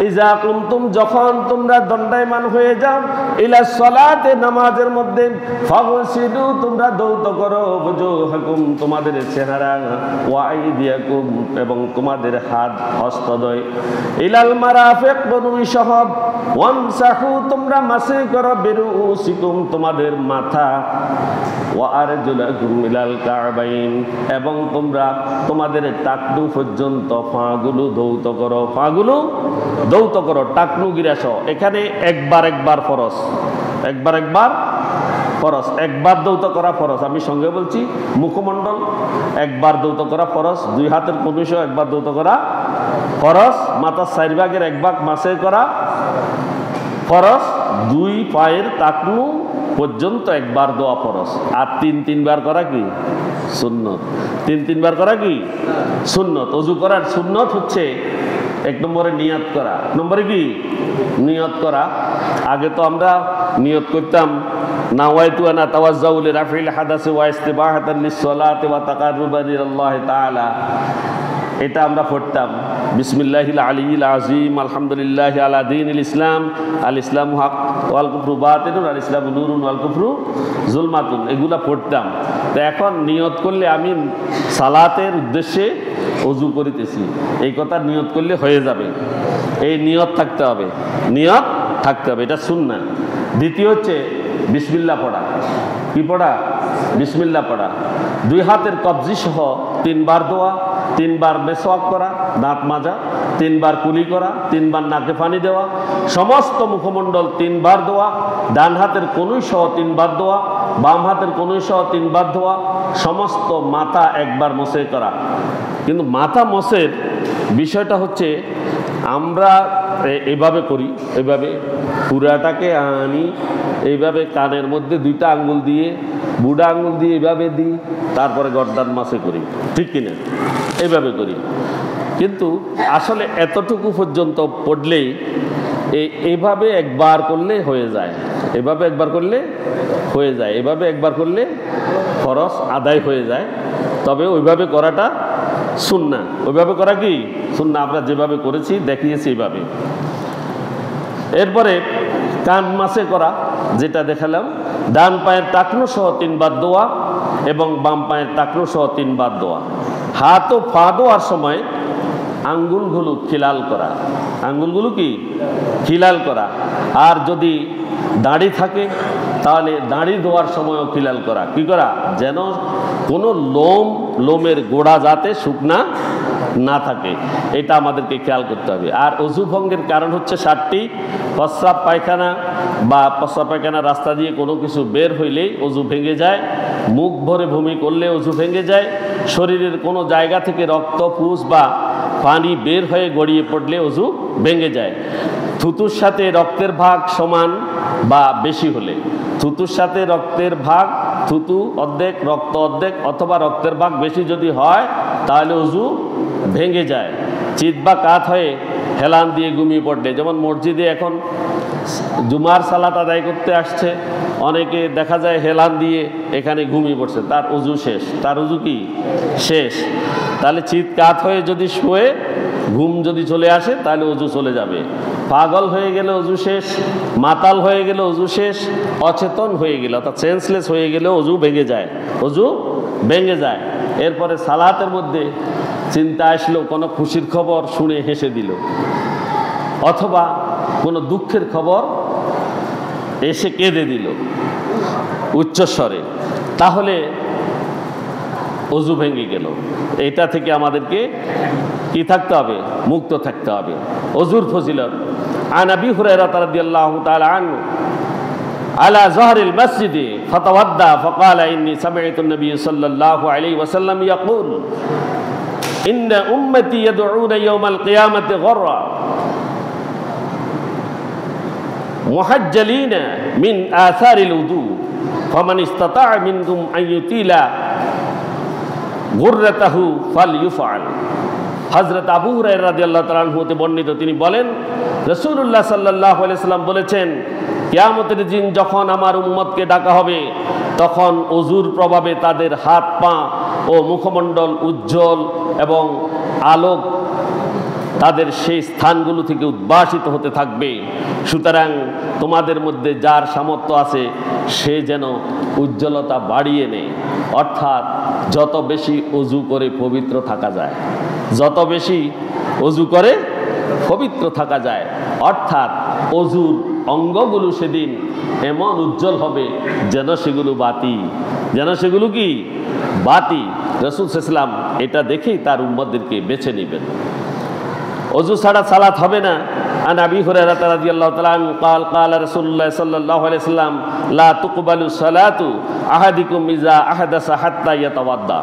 ইযা কুনতুম, যখন তোমরা দণ্ডায়মান হয়ে যাও, ইলা সালাতে, নামাজের মধ্যে, ফাগসিলু, তোমরা ধৌত করো, বুজুহাকুম, তোমাদের চেহারা, ওয়া আইদিয়াকুম, এবং তোমাদের হাত হস্তদ্বয়, ইলাল মারাফিক, বনুইসহ, ওয়ামসাহু, তোমরা মাসে করো, বিরুসিকুম, তোমাদের মাথা, ওয়া আরজুলাকুম ইলাল কা'বাইন, এবং তোমরা তোমাদের টাকনু পর্যন্ত পাগুলো ধৌত করো, পাগুলো ধৌত করো, টাকনু গিরাস। এখানে একবার ফরজ, একবার ফরজ, একবার ধৌত করা ফরজ। আমি সঙ্গে বলছি, মুখমণ্ডল একবার ধৌত করা ফরজ, 2 হাতের কনুই সহ একবার ধৌত করা ফরজ, মাথার 4 ভাগের 1 ভাগ মাসে করা ফরজ, 2 পায়ের টাকনু পর্যন্ত একবার দোয়া ফরজ, আর 3 বার করা কি সুন্নত। 3 বার করা কি সুন্নত। ওযু করার সুন্নত হচ্ছে 1 নম্বরে নিয়ত করা। নম্বরে কি নিয়ত করা। আগে তো আমরা নিয়ত করতাম, নাওয়াইতু আনা তাওয়াজ্জাউ লিরাফিল হাদাসি ওয়া ইস্তিবাহাতান লিস-সালাতি ওয়া তাকাররুবান ইলাল্লাহি তাআলা। এটা আমরা পড়তাম, বিসমিল্লাহিল আলিয়্যিল আযীম, আলহামদুলিল্লাহি আলা দীনিল ইসলাম, আল ইসলামু হক ওয়াল কুফরু বাতিলুন, আল ইসলামু নূরুন ওয়াল কুফরু যুলমাতুন, এগুলা পড়তাম। তো এখন নিয়ত করলে আমি সালাতের উদ্দেশ্যে ওযু করিতেছি, এই কথা নিয়ত করলে হয়ে যাবে। এই নিয়ত থাকতে হবে, নিয়ত থাকতে হবে, এটা সুন্নাহ। দ্বিতীয় হচ্ছে বিসমিল্লাহ পড়া। কি পড়া? বিসমিল্লাহ পড়া। 2 হাতের কবজি সহ 3 বার দোয়া, 3 বার মেসওয়াক করা, দাঁত মাজা, 3 বার কুলি করা, 3 বার নাকে পানি দেওয়া, সমস্ত মুখমণ্ডল 3 বার দোয়া, ডান হাতের কনুই সহ 3 বার দোয়া, বাম হাতের কনুই সহ 3 বার দোয়া, সমস্ত মাথা 1 বার মসে করা। কিন্তু মাথা মসের বিষয়টা হচ্ছে, আমরা এভাবে করি, এভাবে পুরাটাকে আনি, এইভাবে কানের মধ্যে 2টা আঙ্গুল দিয়ে, বুড়া আঙ্গুল দিয়ে এইভাবে দিই, তারপরে গর্দান মাসে করি, ঠিক কিনা? এইভাবে করি। কিন্তু আসলে এতটুকু পর্যন্ত পড়লেই, এইভাবে একবার করলে হয়ে যায়, এভাবে একবার করলে হয়ে যায়, এভাবে একবার করলে ফরজ আদায় হয়ে যায়। তবে ওইভাবে করাটা সুন্নাহ। ওইভাবে করা কি সুন্নাহ, আমরা যেভাবে করেছি দেখিয়েছি এইভাবে। এরপরে কান মাসে করা, যেটা দেখালাম, ডান পায়ের টাকনু সহ 3 বার দোয়া এবং বাম পায়ের টাকনু সহ 3 বার দোয়া। হাত ও পা দোয়ার সময় আঙ্গুলগুলো খিলাল করা, আঙ্গুলগুলো কি খিলাল করা। আর যদি দাড়ি থাকে তাহলে দাড়ি ধোয়ার সময়ও খিলাল করা। কি করা? যেন কোনো লোমের গোড়া যাতে শুকনা না থাকে, এটা আমাদেরকে খেয়াল করতে হবে। আর অজু ভঙ্গের কারণ হচ্ছে 7টি। প্রস্রাব পায়খানা বা প্রস্রাব পায়খানা রাস্তা দিয়ে কোনো কিছু বের হইলেই অজু ভেঙে যায়, মুখ ভরে বমি করলে অজু ভেঙে যায়, শরীরের কোনো জায়গা থেকে রক্ত, পুষ বা পানি বের হয়ে গড়িয়ে পড়লে অজু ভেঙে যায়। থুতুর সাথে রক্তের ভাগ সমান বা বেশি হলে, থুতুর সাথে রক্তের ভাগ, থুতু অর্ধেক রক্ত অর্ধেক অথবা রক্তের ভাগ বেশি যদি হয় তাহলে অজু ভেঙে যায়। চিত বা কাত হয়ে হেলান দিয়ে ঘুমিয়ে পড়লে, যেমন মসজিদে এখন জুমার সালাত আদায় করতে আসছে, অনেকে দেখা যায় হেলান দিয়ে এখানে ঘুমিয়ে পড়ছে, তার অজু শেষ। তার অজু কি শেষ? তাহলে চিত কাত হয়ে যদি শুয়ে ঘুম যদি চলে আসে তাহলে অজু চলে যাবে। পাগল হয়ে গেলে অজু শেষ, মাতাল হয়ে গেলে অজু শেষ, অচেতন হয়ে গেলে অর্থাৎ সেন্সলেস হয়ে গেলে অজু ভেঙে যায়, অজু ভেঙে যায়। এরপরে সালাতের মধ্যে চিন্তা আসলো, কোনো খুশির খবর শুনে হেসে দিল, অথবা কোনো দুঃখের খবর এসে কেঁদে দিল উচ্চস্বরে, তাহলে অজু ভেঙে গেল। এটা থেকে আমাদেরকে কি থাকতে হবে? মুক্ত থাকতে হবে। অজুর ফজিলত, আন আবি হুরায়রা রাদিয়াল্লাহু তাআলা আনহু আলা যহরিল মসজিদে ফাতাওয়াদ্দা ফাকালা ইন্নী সামি'তু an-নাবিয়্য সাল্লাল্লাহু আলাইহি ওয়াসাল্লাম ইয়াকুল ইন্না উম্মতি ইয়াদউনা ইয়াওমাল কিয়ামাতি গররা মুহাজ্জালিনা মিন আসারিল উযু ফামান ইসতাতা'a মিনকুম আন ইউতিলা গুররাতাহু ফালইউফআল। হযরত আবু হুরায়রা রাদিয়াল্লাহু তাআলা আনহু হতে বর্ণিত, তিনি বলেন রাসূলুল্লাহ সাল্লাল্লাহু আলাইহি ওয়াসাল্লাম বলেছেন, কিয়ামতের দিন যখন আমার উম্মতকে ডাকা হবে তখন অজুর প্রভাবে তাদের হাত পা ও মুখমণ্ডল উজ্জ্বল এবং আলোক তাদের সেই স্থানগুলো থেকে উদ্ভাসিত হতে থাকবে। সুতরাং তোমাদের মধ্যে যার সামর্থ্য আছে সে যেন উজ্জ্বলতা বাড়িয়ে নেয়, অর্থাৎ যত বেশি অজু করে পবিত্র থাকা যায়, যত বেশি অজু করে পবিত্র থাকা যায়, অর্থাৎ অজুর অঙ্গগুলো সেদিন এমন উজ্জ্বল হবে যেন সেগুলো বাতি, যেন সেগুলো কি বাতি। রাসূল সাল্লাল্লাহু আলাইহি ওয়াসাল্লাম এটা দেখেই তার উম্মতদেরকে বেছে নেবেন। অজু ছাড়া সালাত হবে না। আন আবি হুরায়রা রাদিয়াল্লাহু তাআলা আনহু قال قال رسول الله صلى الله عليه وسلم لا تقبل الصلاة احدكم اذا احدث حتى يتوضا।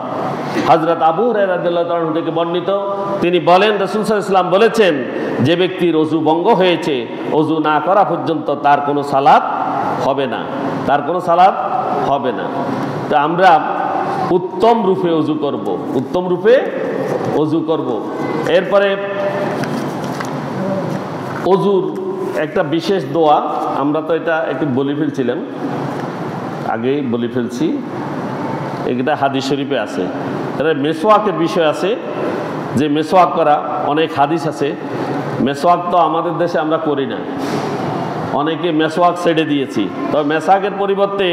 হযরত আবু হুরায়রা রাদিয়াল্লাহু তাআলা থেকে বর্ণিত, তিনি বলেন রাসূল সাল্লাল্লাহু আলাইহি ওয়াসাল্লাম বলেছেন, যে ব্যক্তির অজু ভঙ্গ হয়েছে অজু না করা পর্যন্ত তার কোনো সালাত হবে না, তার কোনো সালাত হবে না। তো আমরা উত্তম রূপে অজু করব, উত্তম রূপে অজু করব। এরপরে অজুর একটা বিশেষ দোয়া, আমরা তো এটা একটু বলে ফেলছিলাম, আগেই বলে ফেলছি, এটা হাদিস শরীফে আছে। এটা মেসওয়াকের বিষয় আছে, যে মেসওয়াক করা অনেক হাদিস আছে। মেসওয়াক তো আমাদের দেশে আমরা করি না, অনেকে মেসওয়াক ছেড়ে দিয়েছি। তবে মেসওয়াকের পরিবর্তে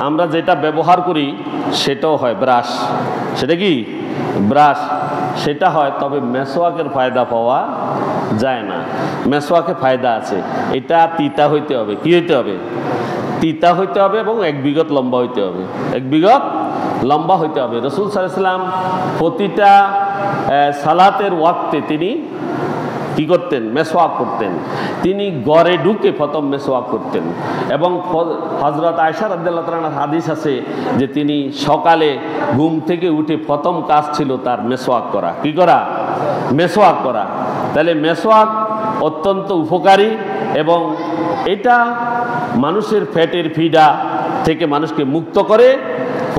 আমরা যেটা ব্যবহার করি সেটাও হয় ব্রাশ। সেটা কি ব্রাশ? সেটা হয়, তবে মেসওয়াকের ফায়দা পাওয়া যায় না। মেসওয়াকে ফায়দা আছে, এটা তিতা হইতে হবে। কি হইতে হবে? তিতা হইতে হবে এবং এক বিঘত লম্বা হইতে হবে, এক বিঘত লম্বা হইতে হবে। রাসূল সাল্লাল্লাহু আলাইহি ওয়াসাল্লাম প্রতিটা সালাতের ওয়াক্তে তিনি কি করতেন? মেসওয়াক করতেন। তিনি ঘরে ঢুকে প্রথম মেসওয়াক করতেন। এবং হযরত আয়েশা রাদিয়াল্লাহু তাআলার হাদিস আছে যে তিনি সকালে ঘুম থেকে উঠে প্রথম কাজ ছিল তার মেসওয়াক করা। কি করা? মেসওয়াক করা। তাহলে মেসওয়াক অত্যন্ত উপকারী এবং এটা মানুষের পেটের পীড়া থেকে মানুষকে মুক্ত করে,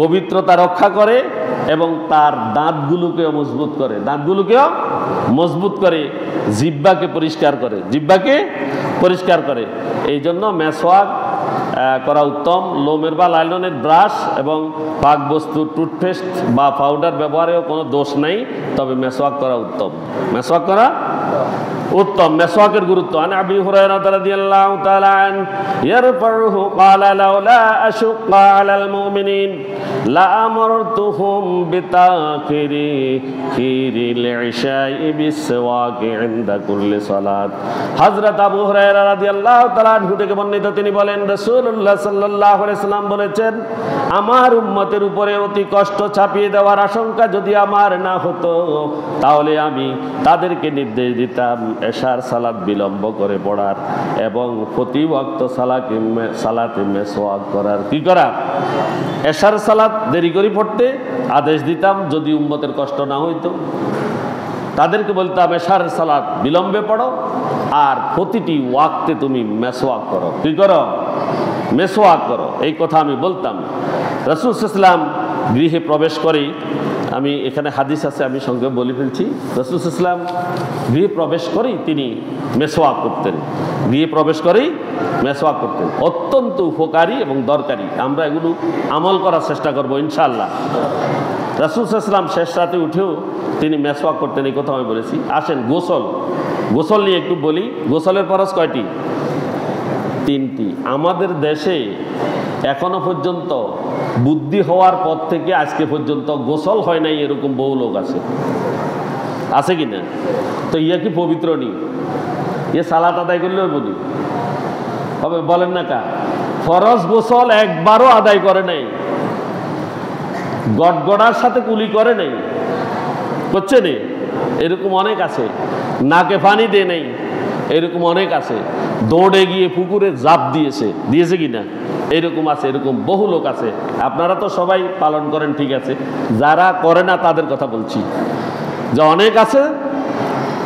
পবিত্রতা রক্ষা করে এবং তার দাঁতগুলোকেও মজবুত করে, দাঁতগুলোকেও মজবুত করে, জিহ্বাকে পরিষ্কার করে, জিহ্বাকে পরিষ্কার করে। এই জন্য মেসওয়াক করা উত্তম। লোমের বা লাইলনের ব্রাশ এবং পাক বস্তু টুথপেস্ট বা পাউডার ব্যবহারেও কোনো দোষ নাই, তবে মেসওয়াক করা উত্তম, মেসওয়াক করা উত্তম। মেসওয়াকের গুরুত্ব, আন আবি হুরায়রা রাদিয়াল্লাহু তাআলা আন ইয়ারফাউহু ক্বালা লাউলা আশুক্কা আলাল মুমিনিন লা আমারতুহুম বিতাখিরি খিরিল ইশাই বিসওয়াকি ইনদা কুল্লি সালাত। হযরত আবু হুরায়রা রাদিয়াল্লাহু তাআলা আনহু থেকে বর্ণিত, তিনি বলেন রাসূলুল্লাহ সাল্লাল্লাহু আলাইহি ওয়াসাল্লাম বলেছেন, আমার উম্মতের উপরে অতি কষ্ট চাপিয়ে দেওয়ার আশঙ্কা যদি আমার না হতো তাহলে আমি তাদেরকে নির্দেশ দিতাম এশার সালাত বিলম্ব করে পড়ার এবং প্রতি ওয়াক্ত সালাতে মেসওয়াক করার। কি করা? এশার সালাত দেরি করে পড়তে আদেশ দিতাম যদি উম্মতের কষ্ট না হইতো। তাদেরকে বলতে হবে এশার সালাত বিলম্বে পড়ো, আর প্রতিটি ওয়াক্তে তুমি মেসওয়াক করো। কি করো? মেসওয়াক করো। এই কথা আমি বলতাম। রাসূল সাল্লাল্লাহু আলাইহি ওয়াসাল্লাম গৃহে প্রবেশ করেই, আমি এখানে হাদিস আছে আমি সঙ্গে বলে ফেলছি, রাসূল সাল্লাল্লাহু আলাইহি ওয়াসাল্লাম গৃহে প্রবেশ করেই তিনি মেসওয়াক করতেন। গৃহে প্রবেশ করেই মেসওয়াক করতেন। অত্যন্ত উপকারী এবং দরকারি। আমরা এগুলো আমল করার চেষ্টা করবো ইনশাআল্লাহ। রাসূল সাল্লাল্লাহু আলাইহি ওয়াসাল্লাম শেষ রাতে উঠেও তিনি মেসওয়াক করতেন, এই কথা আমি বলেছি। আসেন গোসল নিয়ে একটু বলি। গোসলের ফরজ কয়টি? 3টি। আমাদের দেশে এখনো পর্যন্ত বুদ্ধি হওয়ার পর থেকে আজকে পর্যন্ত গোসল হয় নাই এরকম বহু লোক আছে কি না? তো ইয়া কি পবিত্র নেই? ইয়ে সালাত আদায় করলেও বলি হবে? বলেন না কা? ফরজ গোসল একবারও আদায় করে নাই, গড়গড়ার সাথে কুলি করে নাই, করছে নে, এরকম অনেক আছে। নাকে পানি দেয় নাই, এরকম অনেক আছে। দৌড়ে গিয়ে পুকুরে জাপ দিয়েছে কি না, এরকম আছে। এরকম বহু লোক আছে। আপনারা তো সবাই পালন করেন, ঠিক আছে। যারা করে না তাদের কথা বলছি, যে অনেক আছে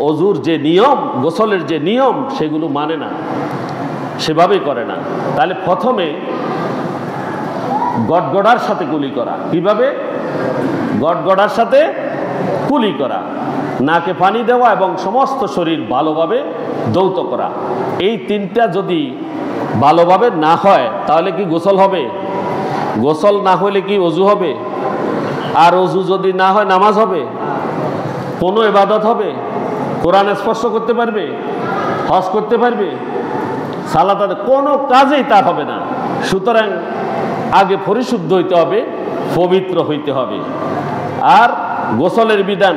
অজুর যে নিয়ম, গোসলের যে নিয়ম, সেগুলো মানে না, সেভাবেই করে না। তাহলে প্রথমে গড়গড়ার সাথে কুলি করা। কিভাবে? গড়গড়ার সাথে কুলি করা, নাকে পানি দেওয়া এবং সমস্ত শরীর ভালোভাবে ধৌত করা। এই 3টা যদি ভালোভাবে না হয় তাহলে কি গোসল হবে? গোসল না হলে কি অজু হবে? আর অজু যদি না হয় নামাজ হবে? কোনো ইবাদত হবে? কোরআন স্পর্শ করতে পারবে? হজ করতে পারবে? সালাত আদায় কোনো কাজেই তার হবে না। সুতরাং আগে পরিশুদ্ধ হইতে হবে, পবিত্র হইতে হবে। আর গোসলের বিধান,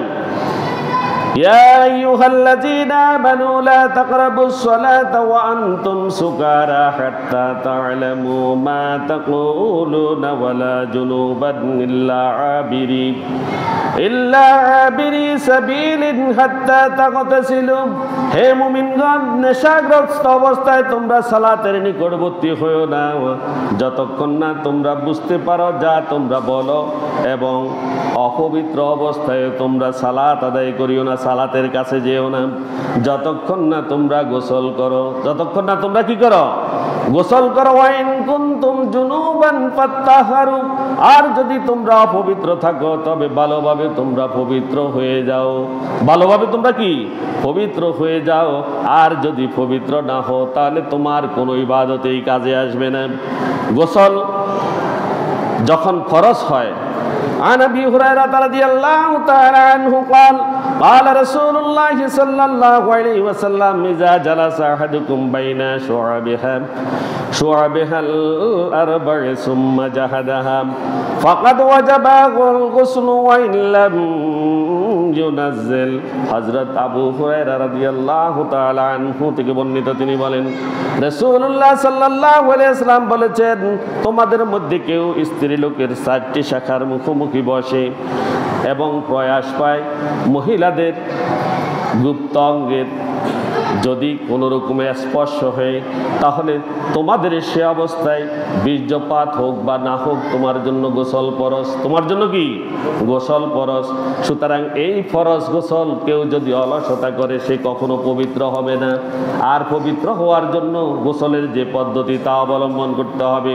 ইয়া আইয়ুহাল্লাযীনা আমানু লা তাকরাবুস সালাতা ওয়া আনতুম সুকারা হাত্তা তা'লামু মা তাকুলুনা ওয়া লা জুনুবান ইল্লা আবিরি সাবিলিন হাত্তা তাগতাসিলু। হে মুমিনগণ, নেশাগ্রস্ত অবস্থায় তোমরা সালাতের নিকটবর্তী হইও না যতক্ষণ না তোমরা বুঝতে পারো যা তোমরা বলো, এবং অপবিত্র অবস্থায় তোমরা সালাত আদায় করিও না, সালাতের কাছে যেও না যতক্ষণ না তোমরা গোসল করো। যতক্ষণ না তোমরা কি করো? গোসল করো। ওয়াইন কুনতুম জুনুবান ফাত্তাহারু। আর যদি তোমরা অপবিত্র থাকো তবে ভালোভাবে তোমরা পবিত্র হয়ে যাও। ভালোভাবে তোমরা কি? পবিত্র হয়ে যাও। আর যদি পবিত্র না হও তাহলে তোমার কোনো ইবাদতেই কাজে আসবে না। গোসল যখন ফরজ হয়, عن أبي هريرة رضي الله تعالى عنه قال قال رسول الله صلى الله عليه وسلم إذا جلس أحدكم بين شعبها الأربع ثم جهدها فقد وجب الغسل وإن لم ينزل। হযরত আবু হুরায়রা রাদিয়াল্লাহু তাআলা আনহু থেকে বর্ণিত, তিনি বলেন রাসূলুল্লাহ সাল্লাল্লাহু আলাইহি ওয়াসাল্লাম বলেছেন, তোমাদের মধ্যে কেউ স্ত্রী লোকের 4টি শাখার মুখোমুখি বসে এবং প্রয়াস পায় মহিলাদের গুপ্ত অঙ্গের যদি কোনো রকমে স্পর্শ হয়, তাহলে তোমাদের সে অবস্থায় বীর্যপাত হোক বা না হোক তোমার জন্য গোসল ফরজ। তোমার জন্য কি? গোসল ফরজ। সুতরাং এই ফরজ গোসল কেউ যদি অলসতা করে সে কখনো পবিত্র হবে না। আর পবিত্র হওয়ার জন্য গোসলের যে পদ্ধতি তা অবলম্বন করতে হবে।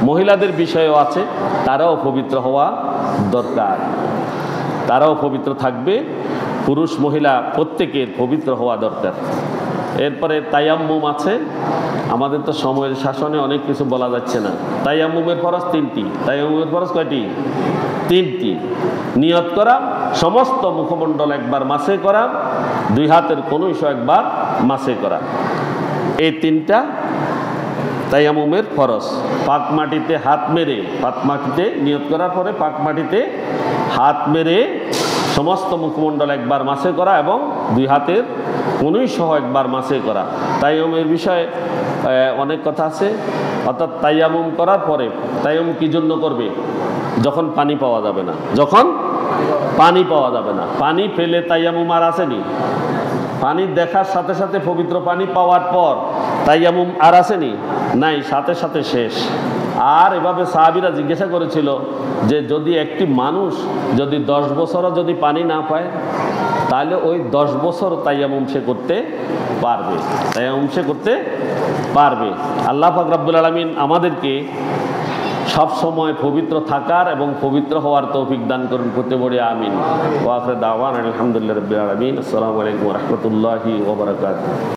মহিলাদের বিষয়ও আছে, তারাও পবিত্র হওয়া দরকার, তারাও পবিত্র থাকবে। পুরুষ মহিলা প্রত্যেকের পবিত্র হওয়া দরকার। এরপরে তায়াম্মুম আছে। আমাদের তো সময়ের শাসনে অনেক কিছু বলা যাচ্ছে না। তায়াম্মুমের ফরজ 3টি। তায়াম্মুমের ফরজ কয়টি? 3টি। নিয়ত করা, সমস্ত মুখমণ্ডল একবার মাসে করা, 2 হাতের কনুইশ একবার মাসে করা, এই 3টা তায়াম্মুমের ফরজ। পাক মাটিতে হাত মেরে, পাক মাটিতে নিয়ত করার পরে পাক মাটিতে হাত মেরে সমস্ত মুখমণ্ডল একবার মাসে করা এবং 2 হাতের কনুই সহ একবার মাসে করা। তায়াম্মুমের বিষয়ে অনেক কথা আছে। অর্থাৎ তায়াম্মুম করার পরে, তায়াম্মুম কি জন্য করবে? যখন পানি পাওয়া যাবে না, যখন পানি পাওয়া যাবে না। পানি ফেলে তায়াম্মুম আর আসেনি? পানি দেখার সাথে সাথে পবিত্র পানি পাওয়ার পর তায়াম্মুম আর আসেনি? নাই, সাথে সাথে শেষ। আর এভাবে সাহাবীরা জিজ্ঞাসা করেছিল যে যদি একটি মানুষ যদি 10 বছরও যদি পানি না পায় তাহলে ওই 10 বছর তায়াম্মুম সে করতে পারবে, তায়াম্মুম সে করতে পারবে। আল্লাহ পাক রব্বুল আলামিন আমাদেরকে সব সময় পবিত্র থাকার এবং পবিত্র হওয়ার তৌফিক দান করুন, করতে বলি আমিন। ওয়া আখিরু দাওয়ানা আলহামদুলিল্লাহি রাব্বিল আলামিন। আসসালামু আলাইকুম ওয়া রাহমাতুল্লাহি ওয়া বারাকাতুহু।